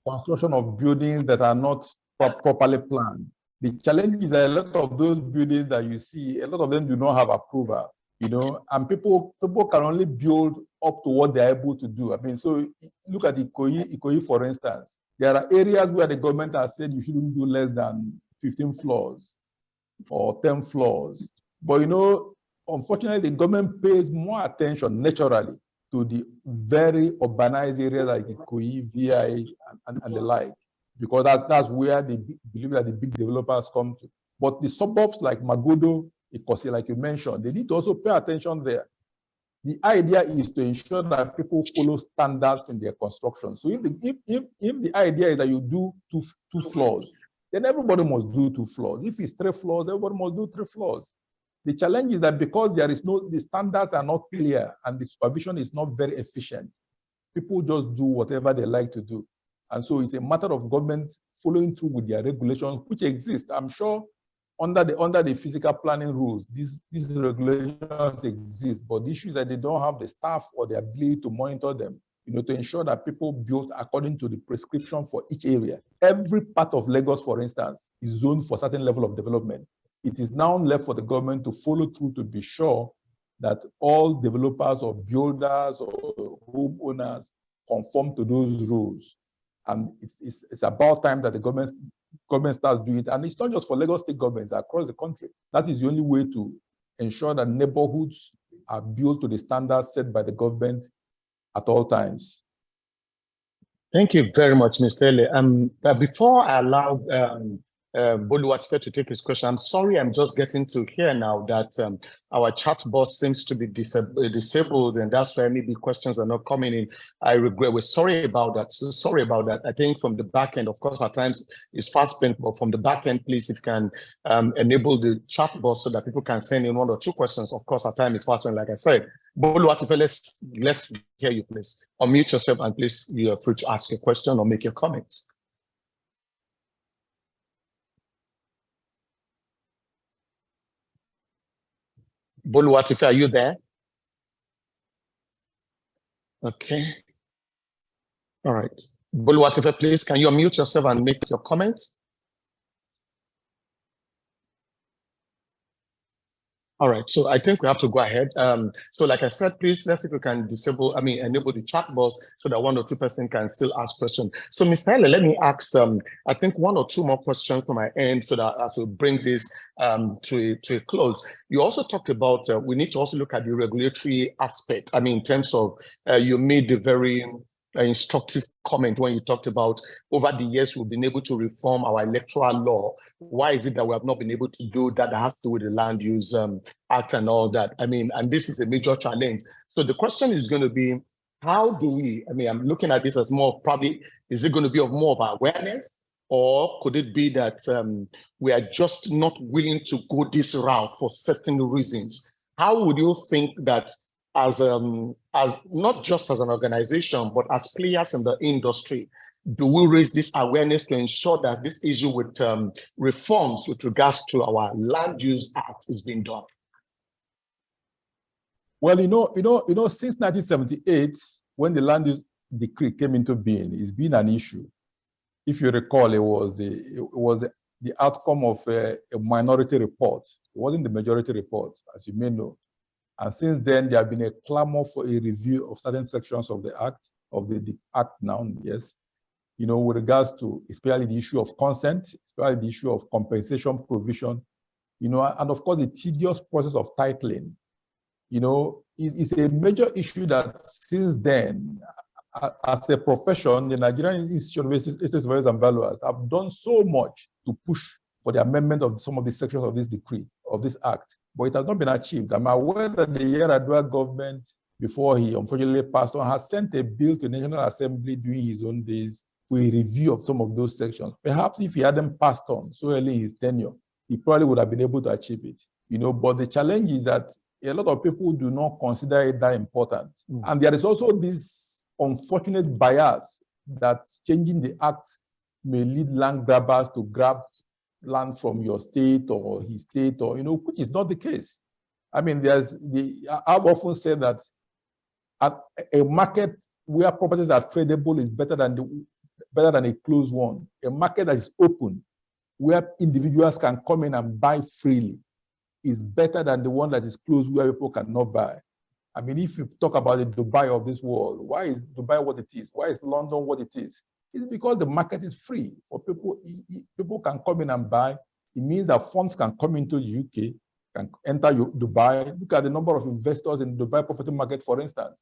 construction of buildings that are not properly planned. The challenge is that a lot of those buildings that you see, a lot of them do not have approval, and people can only build up to what they're able to do. I mean, so look at Ikoyi, for instance. There are areas where the government has said you shouldn't do less than 15 floors or 10 floors. But, unfortunately, the government pays more attention naturally to the very urbanized areas like Ikoyi, VI, and the like, because that's where they believe that the big developers come to. But the suburbs like Magodo, Ikosi, like you mentioned, they need to also pay attention there. The idea is to ensure that people follow standards in their construction. So if the idea is that you do two floors, then everybody must do 2 floors. If it's 3 floors, everybody must do 3 floors. The challenge is that because the standards are not clear and the supervision is not very efficient, people just do whatever they like to do. And so it's a matter of government following through with their regulations, which exist. I'm sure under the physical planning rules, these regulations exist, but the issue is that they don't have the staff or the ability to monitor them, to ensure that people build according to the prescription for each area. Every part of Lagos, for instance, is zoned for a certain level of development. It is now left for the government to follow through to be sure that all developers or builders or homeowners conform to those rules. And it's about time that the government starts doing it. And it's not just for Lagos state governments, across the country. That is the only way to ensure that neighborhoods are built to the standards set by the government at all times. Thank you very much, Mr. Ele. Before I allow Boluwatife to take his question, I'm sorry, I'm just getting to hear now that our chat box seems to be disabled, and that's why maybe questions are not coming in. I regret. We're sorry about that. So sorry about that. I think from the back end, of course, at times it's fast paced, but from the back end, please, if you can enable the chat box so that people can send in 1 or 2 questions. Of course, at times it's fast paced, like I said. Boluwatife, let's hear you, please. Unmute yourself and please, you're free to ask your question or make your comments. Boluwatife, are you there? Okay. All right. Boluwatife, please, can you unmute yourself and make your comments? All right, so I think we have to go ahead. So like I said, please, let's see if we can enable the chat box so that 1 or 2 persons can still ask questions. So Mr. Ele, let me ask, I think 1 or 2 more questions from my end so that I will bring this to a close. You also talked about, we need to also look at the regulatory aspect. I mean, in terms of, you made the very instructive comment when you talked about over the years we've been able to reform our electoral law. Why is it that we have not been able to do that? That has to do with the Land Use Act and all that. I mean, and this is a major challenge. So the question is going to be, how do we, I'm looking at this as more probably, is it going to be of more of awareness, Or could it be that we are just not willing to go this route for certain reasons? How would you think that as not just as an organization, but as players in the industry, do we raise this awareness to ensure that this issue with reforms with regards to our Land Use Act is being done? Well, since 1978, when the Land Use Decree came into being, it's been an issue. If you recall, it was the outcome of a minority report. It wasn't the majority report, as you may know. And since then, there have been a clamor for a review of certain sections of the Act, now, yes. With regards to especially the issue of consent, especially the issue of compensation provision, and of course, the tedious process of titling, is a major issue that since then, as a profession, the Nigerian Institute of Estates, Values and Valuers have done so much to push for the amendment of some of the sections of this decree, of this act, but it has not been achieved. I'm aware that the Yar'Adua government, before he unfortunately passed on, has sent a bill to the National Assembly during his own days for a review of some of those sections. Perhaps if he hadn't passed on so early in his tenure, he probably would have been able to achieve it. But the challenge is that a lot of people do not consider it that important. And there is also this unfortunate bias that changing the act may lead land grabbers to grab land from your state or his state, or which is not the case. I mean, I've often said that a market where properties are tradable is better than a closed one. A market that is open, where individuals can come in and buy freely, is better than the one that is closed, where people cannot buy. I mean, if you talk about the Dubai of this world, why is Dubai what it is? Why is London what it is? It's because the market is free for people. People can come in and buy. It means that funds can come into the UK, can enter Dubai. Look at the number of investors in the Dubai property market, for instance,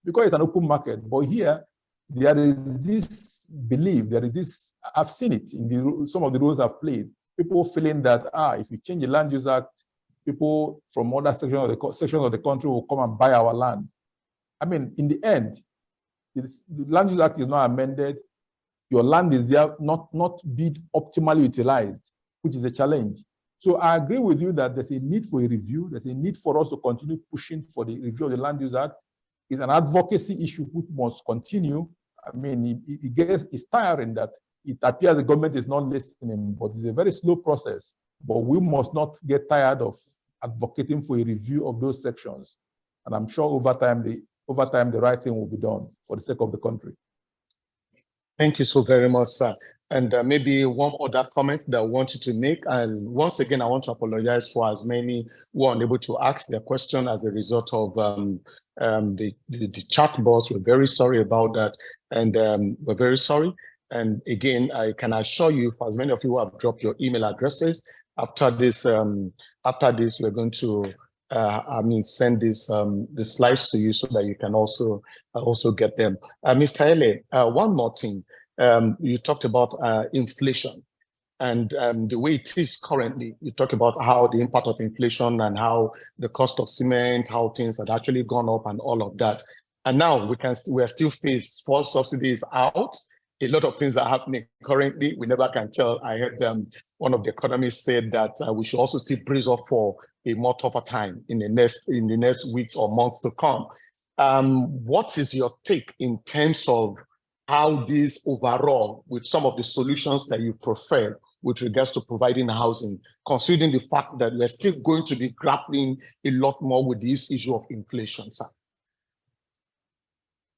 because it's an open market. But here, there is this belief, I've seen it in some of the roles I've played. People feeling that, if we change the Land Use Act, people from other sections of the country will come and buy our land. I mean, in the end, the Land Use Act is not amended. Your land is there, not being optimally utilized, which is a challenge. So I agree with you that there's a need for a review. There's a need for us to continue pushing for the review of the Land Use Act. It's an advocacy issue which must continue. I mean, it's tiring that it appears the government is not listening, but it's a very slow process. But we must not get tired of advocating for a review of those sections. And I'm sure over time, the right thing will be done for the sake of the country. Thank you so very much, sir. And maybe one other comment that I wanted to make. And once again, I want to apologize for as many who are unable to ask their question as a result of the chat box. We're very sorry about that. And we're very sorry. And again, I can assure you, for as many of you who have dropped your email addresses, after this, we're going to send the slides to you so that you can also get them. Mr. Ele, one more thing. You talked about inflation and the way it is currently. You talk about how the impact of inflation and how the cost of cement, how things had actually gone up and all of that. And now we are still faced, fuel subsidies out. A lot of things are happening currently. We never can tell. I heard one of the economists said that we should also still brace up for a more tougher time in the next weeks or months to come. What is your take in terms of how this overall, with some of the solutions that you prefer with regards to providing housing, considering the fact that we're still going to be grappling a lot more with this issue of inflation, sir?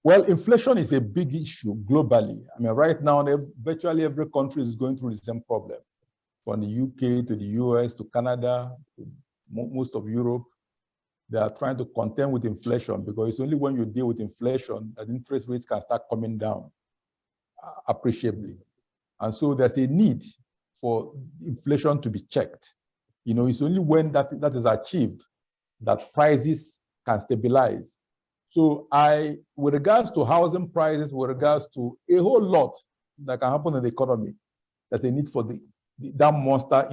Well, inflation is a big issue globally. I mean, right now, virtually every country is going through the same problem, from the UK to the US to Canada, to most of Europe. They are trying to contend with inflation, because it's only when you deal with inflation that interest rates can start coming down appreciably. And so there's a need for inflation to be checked. It's only when that is achieved that prices can stabilize. So with regards to housing prices, with regards to a whole lot that can happen in the economy, there's a need for that monster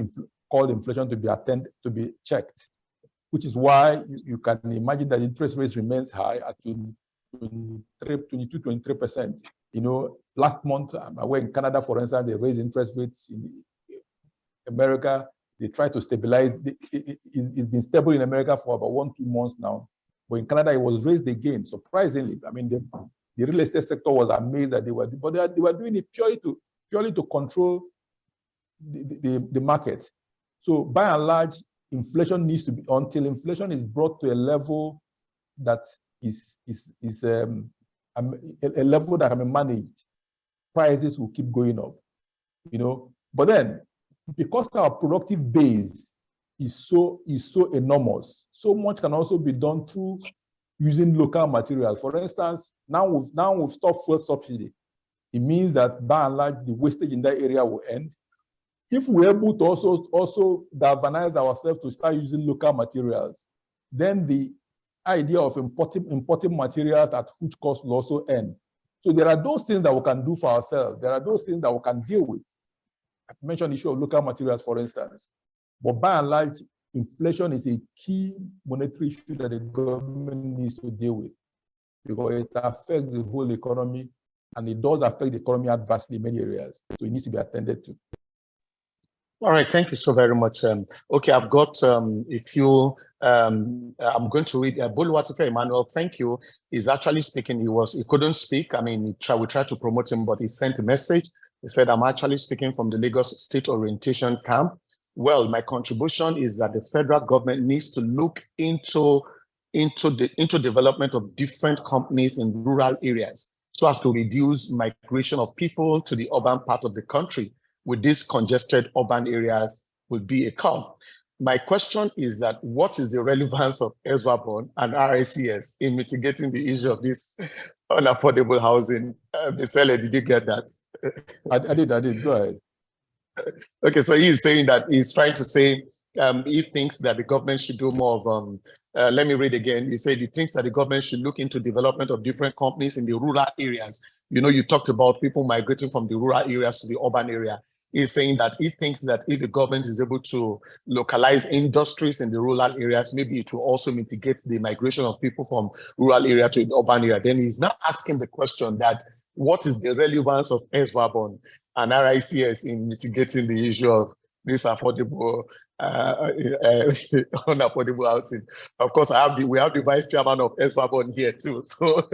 called inflation to be checked, which is why you can imagine that interest rates remains high. It 22-23%. You know, last month, I went in Canada, for instance, they raised interest rates. In America, they try to stabilize. It's been stable in America for about 1-2 months now. But in Canada, it was raised again, surprisingly. I mean, the real estate sector was amazed that they were doing it purely to control the market. So by and large, inflation needs to be, until inflation is brought to a level that is a level that can be managed, prices will keep going up, you know. But then, because our productive base is so enormous, so much can also be done through using local materials. For instance, now we've stopped fuel subsidy. It means that by and large, the wastage in that area will end. If we're able to also galvanize ourselves to start using local materials, then the idea of importing materials at huge cost will also end. So there are those things that we can do for ourselves. There are those things that we can deal with. I mentioned the issue of local materials, for instance. But by and large, inflation is a key monetary issue that the government needs to deal with, because it affects the whole economy, and it does affect the economy adversely in many areas. So it needs to be attended to. All right, thank you so very much. Okay, I've got a few. I'm going to read. Boluwatife Emmanuel, thank you. He's actually speaking. He couldn't speak. I mean, we tried to promote him, but he sent a message. He said, "I'm actually speaking from the Lagos State Orientation Camp. Well, my contribution is that the federal government needs to look into development of different companies in rural areas, so as to reduce migration of people to the urban part of the country. With these congested urban areas would be a calm." My question is that what is the relevance of ESWABON and RICS in mitigating the issue of this unaffordable housing? Misele, did you get that? I did. Go ahead. Okay, so he's saying that he's trying to say he thinks that the government should do more of, let me read again. He said he thinks that the government should look into development of different companies in the rural areas. You know, you talked about people migrating from the rural areas to the urban area. He's saying that he thinks that if the government is able to localize industries in the rural areas, maybe it will also mitigate the migration of people from rural area to the urban area. Then he's now asking the question that what is the relevance of ESWABON and RICS in mitigating the issue of this affordable, unaffordable housing? Of course, we have the vice chairman of ESWABON here too. So,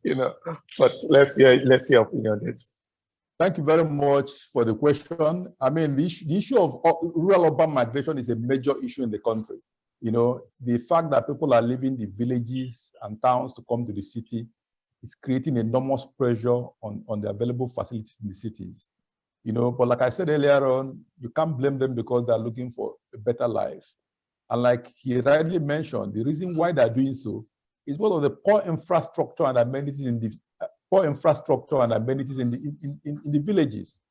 you know, but let's hear your opinion on this. Thank you very much for the question. I mean, the issue of rural-urban migration is a major issue in the country. You know, the fact that people are leaving the villages and towns to come to the city is creating enormous pressure on the available facilities in the cities. You know, but like I said earlier on, you can't blame them because they're looking for a better life. And like he rightly mentioned, the reason why they're doing so is because of the poor infrastructure and amenities in the villages.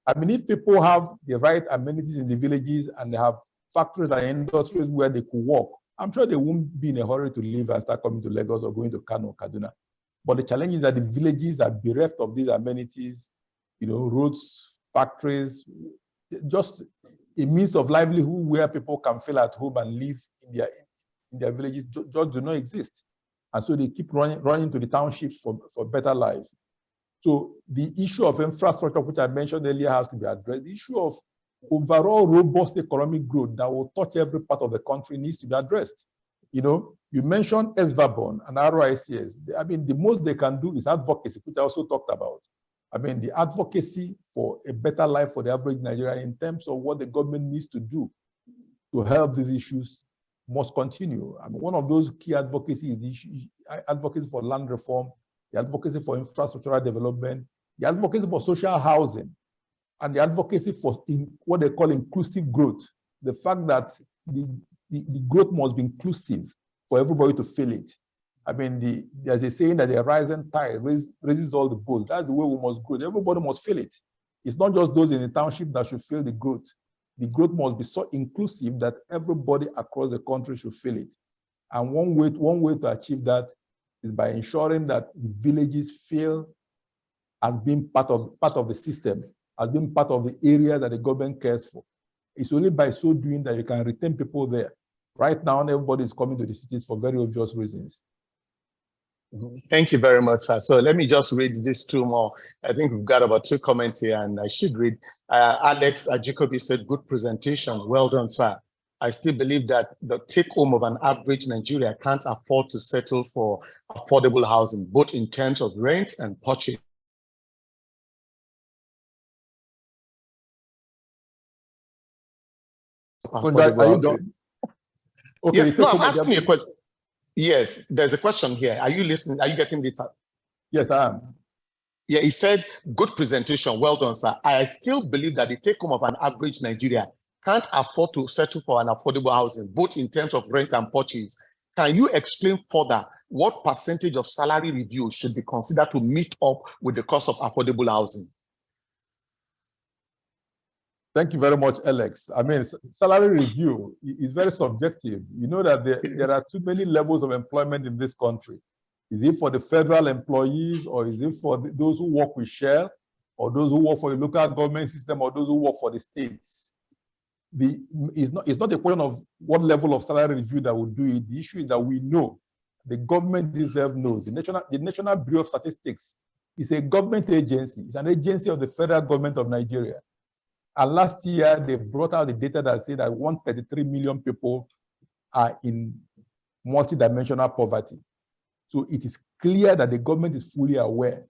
I mean, if people have the right amenities in the villages and they have factories and industries where they could work, I'm sure they won't be in a hurry to leave and start coming to Lagos or going to Kano, Kaduna. But the challenge is that the villages are bereft of these amenities, you know, roads, factories, just a means of livelihood where people can feel at home and live in their villages just do not exist. And so they keep running to the townships for better life. So the issue of infrastructure, which I mentioned earlier, has to be addressed. The issue of overall robust economic growth that will touch every part of the country needs to be addressed. You know, you mentioned ESWABON and RICS. I mean, the most they can do is advocacy, which I also talked about. I mean, the advocacy for a better life for the average Nigerian in terms of what the government needs to do to help these issues must continue. I mean, one of those key advocacy is the issue, advocacy for land reform, the advocacy for infrastructural development, the advocacy for social housing, and the advocacy for what they call inclusive growth. The fact that the growth must be inclusive for everybody to feel it. I mean, there's a saying that the rising tide raises all the boats. That's the way we must grow. Everybody must feel it. It's not just those in the township that should feel the growth. The growth must be so inclusive that everybody across the country should feel it. And one way to achieve that is by ensuring that the villages feel as being part of the system, as being part of the area that the government cares for. It's only by so doing that you can retain people there. Right now, everybody is coming to the cities for very obvious reasons. Thank you very much, sir. So let me just read these two more. I think we've got about 2 comments here, and I should read. Alex Jacobi said, good presentation. Well done, sir. I still believe that the take home of an average Nigeria can't afford to settle for affordable housing, both in terms of rent and purchase. Are you done? Okay, yes, no, I'm asking you a question. Yes, there's a question here. Are you listening? Are you getting this? Yes, I am. Yeah, he said, good presentation. Well done, sir. I still believe that the take home of an average Nigeria can't afford to settle for an affordable housing, both in terms of rent and purchase. Can you explain further what percentage of salary review should be considered to meet up with the cost of affordable housing? Thank you very much, Alex. I mean, salary review is very subjective. You know that there are too many levels of employment in this country. Is it for the federal employees, or is it for those who work with Shell, or those who work for the local government system, or those who work for the states? It's not a question of what level of salary review that will do it. The issue is that we know, the government itself knows. The National Bureau of Statistics is a government agency. It's an agency of the federal government of Nigeria. And last year, they brought out the data that said that 133 million people are in multidimensional poverty. So it is clear that the government is fully aware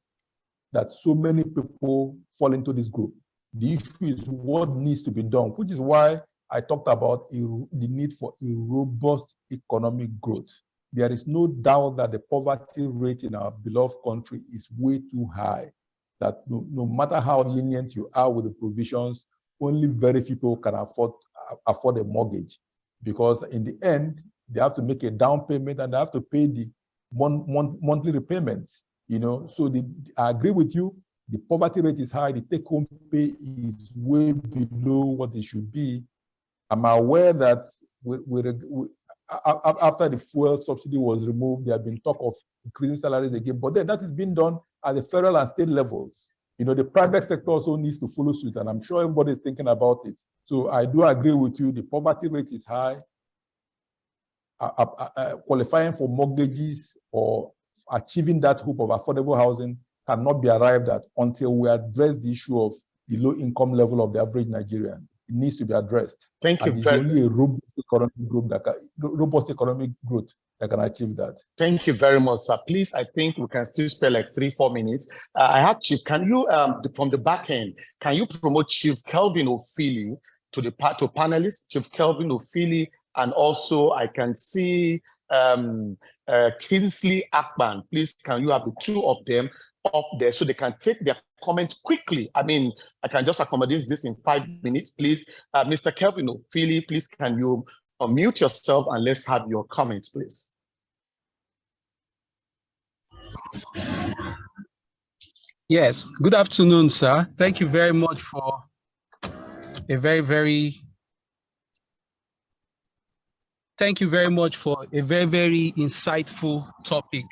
that so many people fall into this group. The issue is what needs to be done, which is why I talked about the need for a robust economic growth. There is no doubt that the poverty rate in our beloved country is way too high, that no matter how lenient you are with the provisions, only very few people can afford a mortgage, because in the end, they have to make a down payment and they have to pay the monthly repayments. So I agree with you. The poverty rate is high. The take-home pay is way below what it should be. I'm aware that after the fuel subsidy was removed, there have been talk of increasing salaries again, but then that is being done at the federal and state levels. The private sector also needs to follow suit, and I'm sure everybody is thinking about it. So I do agree with you. The poverty rate is high. Qualifying for mortgages or achieving that hope of affordable housing cannot be arrived at until we address the issue of the low income level of the average Nigerian. It needs to be addressed. Thank you. It's only a robust economic growth that can achieve that. Thank you very much, sir. Please, I think we can still spare like 3-4 minutes. I have Chief. Can you, from the back end, can you promote Chief Kelvin Ofili to panelists, Chief Kelvin Ofili, and also I can see Kingsley Akban. Please, can you have the 2 of them up there so they can take their comment quickly? I mean, I can just accommodate this in 5 minutes, please. Mr. Kelvin Ofili, please, can you unmute yourself and let's have your comments, please. Yes, good afternoon, sir. Thank you very much for a very insightful topic.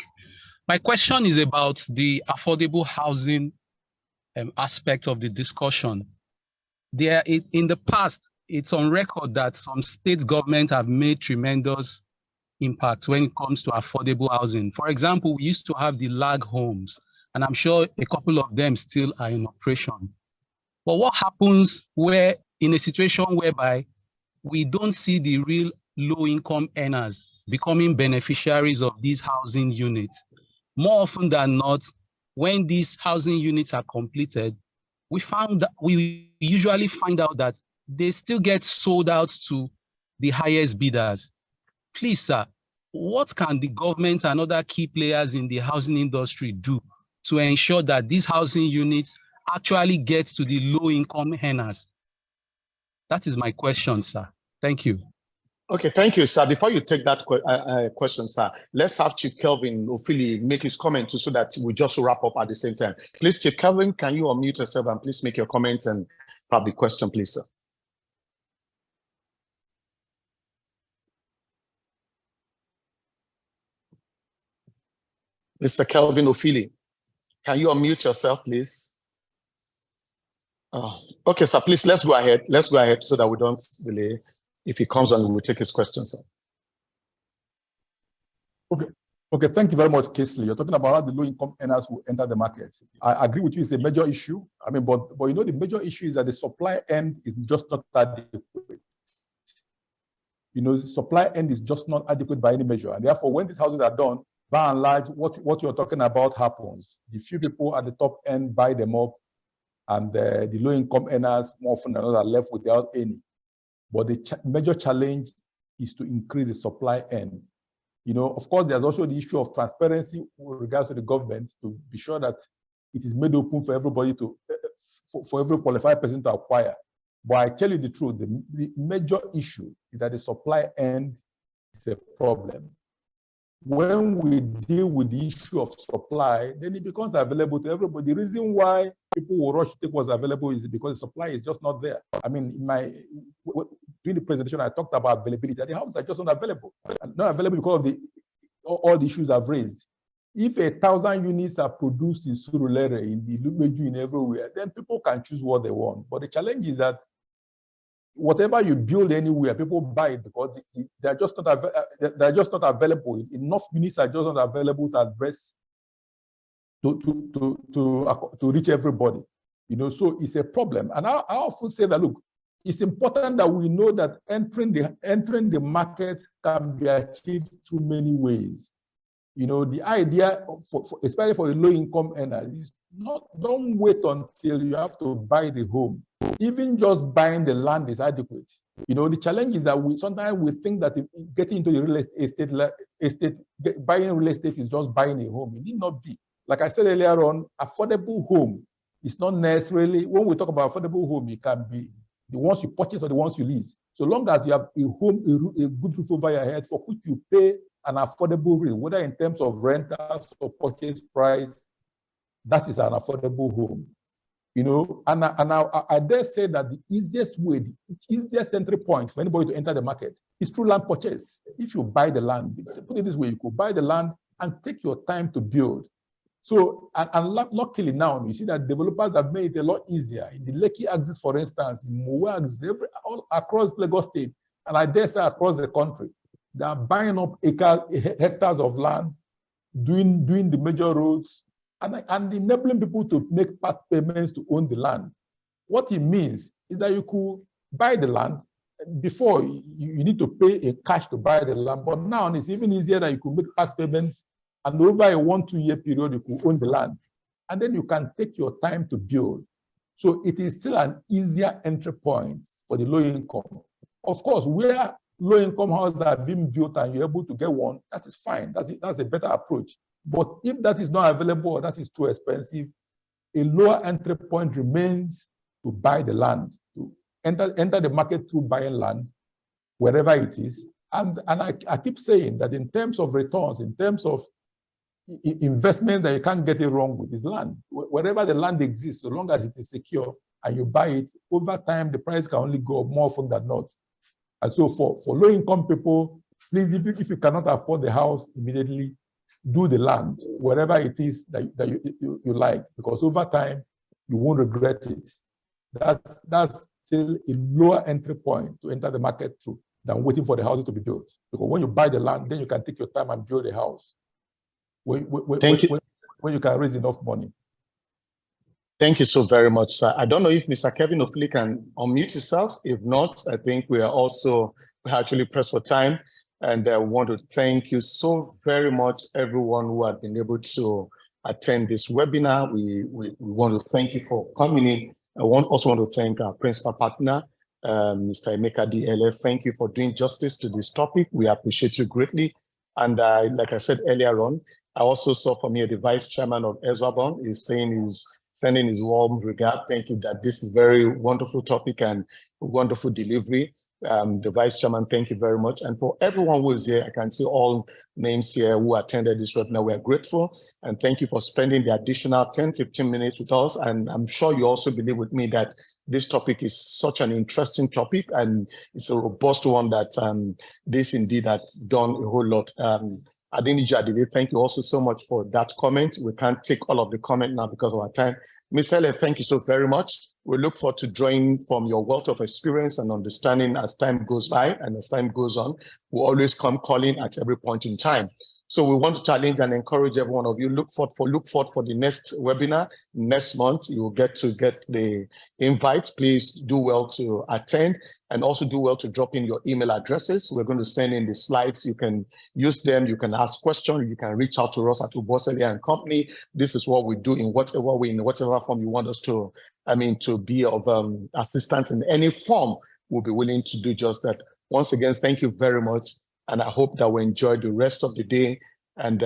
My question is about the affordable housing aspect of the discussion. In the past, it's on record that some state governments have made tremendous impact when it comes to affordable housing. For example, we used to have the lag homes, and I'm sure a couple of them still are in operation. But what happens in a situation whereby we don't see the real low-income earners becoming beneficiaries of these housing units? More often than not, when these housing units are completed, we usually find out that they still get sold out to the highest bidders. Please, sir, what can the government and other key players in the housing industry do to ensure that these housing units actually get to the low-income earners? That is my question, sir. Thank you. Okay, thank you, sir. Before you take that question, sir, let's have Chief Kelvin Ofili make his comment too, so that we just wrap up at the same time. Please, Chief Kelvin, can you unmute yourself and please make your comments and probably question, please, sir. Mr. Kelvin Ofili, can you unmute yourself, please? Okay, sir, please, let's go ahead. Let's go ahead so that we don't delay. If he comes on, we will take his question, sir. Okay. Okay, thank you very much, Kesley. You're talking about how the low-income earners will enter the market. I agree with you, it's a major issue. I mean, but you know, the major issue is that the supply end is just not adequate. You know, the supply end is just not adequate by any measure. And therefore, when these houses are done, by and large, what you're talking about happens. The few people at the top end buy them up, and the low-income earners, more often than not, are left without any. But the major challenge is to increase the supply end. You know, of course, there's also the issue of transparency with regards to the government to be sure that it is made open for everybody to, for every qualified person to acquire. But I tell you the truth, the major issue is that the supply end is a problem. When we deal with the issue of supply, then it becomes available to everybody. The reason why people will rush to take what's available is because the supply is just not there. I mean, during the presentation, I talked about availability. The houses are just not available. Not available because of all the issues I've raised. If 1,000 units are produced in Surulere, in the Lumeju, in everywhere, then people can choose what they want. But the challenge is that whatever you build anywhere, people buy it because they're just not available. Enough units are just not available to address to reach everybody. You know, so it's a problem. And I often say that, look, it's important that we know that entering the market can be achieved through many ways. You know, the idea, especially for a low-income earner, is don't wait until you have to buy the home. Even just buying the land is adequate. You know, the challenge is that sometimes we think that getting into the real estate, buying real estate is just buying a home. It need not be. Like I said earlier on, affordable home is not necessarily, when we talk about affordable home, it can be the ones you purchase or the ones you lease. So long as you have a home, a good roof over your head for which you pay an affordable rate, whether in terms of rentals or purchase price, that is an affordable home. You know, and I dare say that the easiest way, the easiest entry point for anybody to enter the market is through land purchase. If you buy the land, put it this way, you could buy the land and take your time to build. So, and luckily now, you see that developers have made it a lot easier. In the Lekki axis, for instance, in Mowa axis, all across Lagos State, and I dare say across the country, they are buying up hectares of land, doing the major roads, and enabling people to make part payments to own the land. What it means is that you could buy the land. Before, you need to pay a cash to buy the land, but now it's even easier that you could make part payments, and over a 1-2 year period, you could own the land. And then you can take your time to build. So it is still an easier entry point for the low income. Of course, where low-income houses are being built and you're able to get one, that is fine. That's a better approach. But if that is not available or that is too expensive, a lower entry point remains to buy the land, to enter the market through buying land, wherever it is. And I keep saying that in terms of returns, in terms of investment that you can't get it wrong with is land. Wherever the land exists, so long as it is secure and you buy it, over time, the price can only go up more often than not. And so for low-income people, please, if you cannot afford the house immediately, do the land, wherever it is that you like, because over time, you won't regret it. That's still a lower entry point to enter the market through than waiting for the houses to be built. Because when you buy the land, then you can take your time and build a house. When you can raise enough money. Thank you so very much, sir. I don't know if Mr. Kevin Ofili can unmute himself. If not, I think we are actually pressed for time. And I want to thank you so very much, everyone who had been able to attend this webinar. We want to thank you for coming in. I also want to thank our principal partner, Mr. Emeka DLF. Thank you for doing justice to this topic. We appreciate you greatly. And like I said earlier on, I also saw from here the vice chairman of Ezwabon is saying he's sending his warm regard. Thank you that this is very wonderful topic and wonderful delivery. The vice chairman, thank you very much. And for everyone who is here, I can see all names here who attended this webinar. We are grateful. And thank you for spending the additional 10, 15 minutes with us. And I'm sure you also believe with me that this topic is such an interesting topic and it's a robust one that this indeed has done a whole lot. Adeniji Adile, thank you also so much for that comment. We can't take all of the comment now because of our time. Ms. Ele, thank you so very much. We look forward to drawing from your wealth of experience and understanding as time goes by and as time goes on. We'll always come calling at every point in time. So we want to challenge and encourage every one of you. Look forward for the next webinar next month. You will get the invite. Please do well to attend, and also do well to drop in your email addresses. We're going to send in the slides. You can use them. You can ask questions. You can reach out to us at Ubosele & Company. This is what we do in whatever way, in whatever form you want us to, to be of assistance in any form. We'll be willing to do just that. Once again, thank you very much. And I hope that we enjoy the rest of the day, and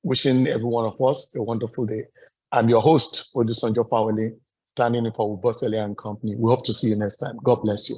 wishing every one of us a wonderful day. I'm your host, Odisanjo Fawele, standing in for Ubosele & Company. We hope to see you next time. God bless you.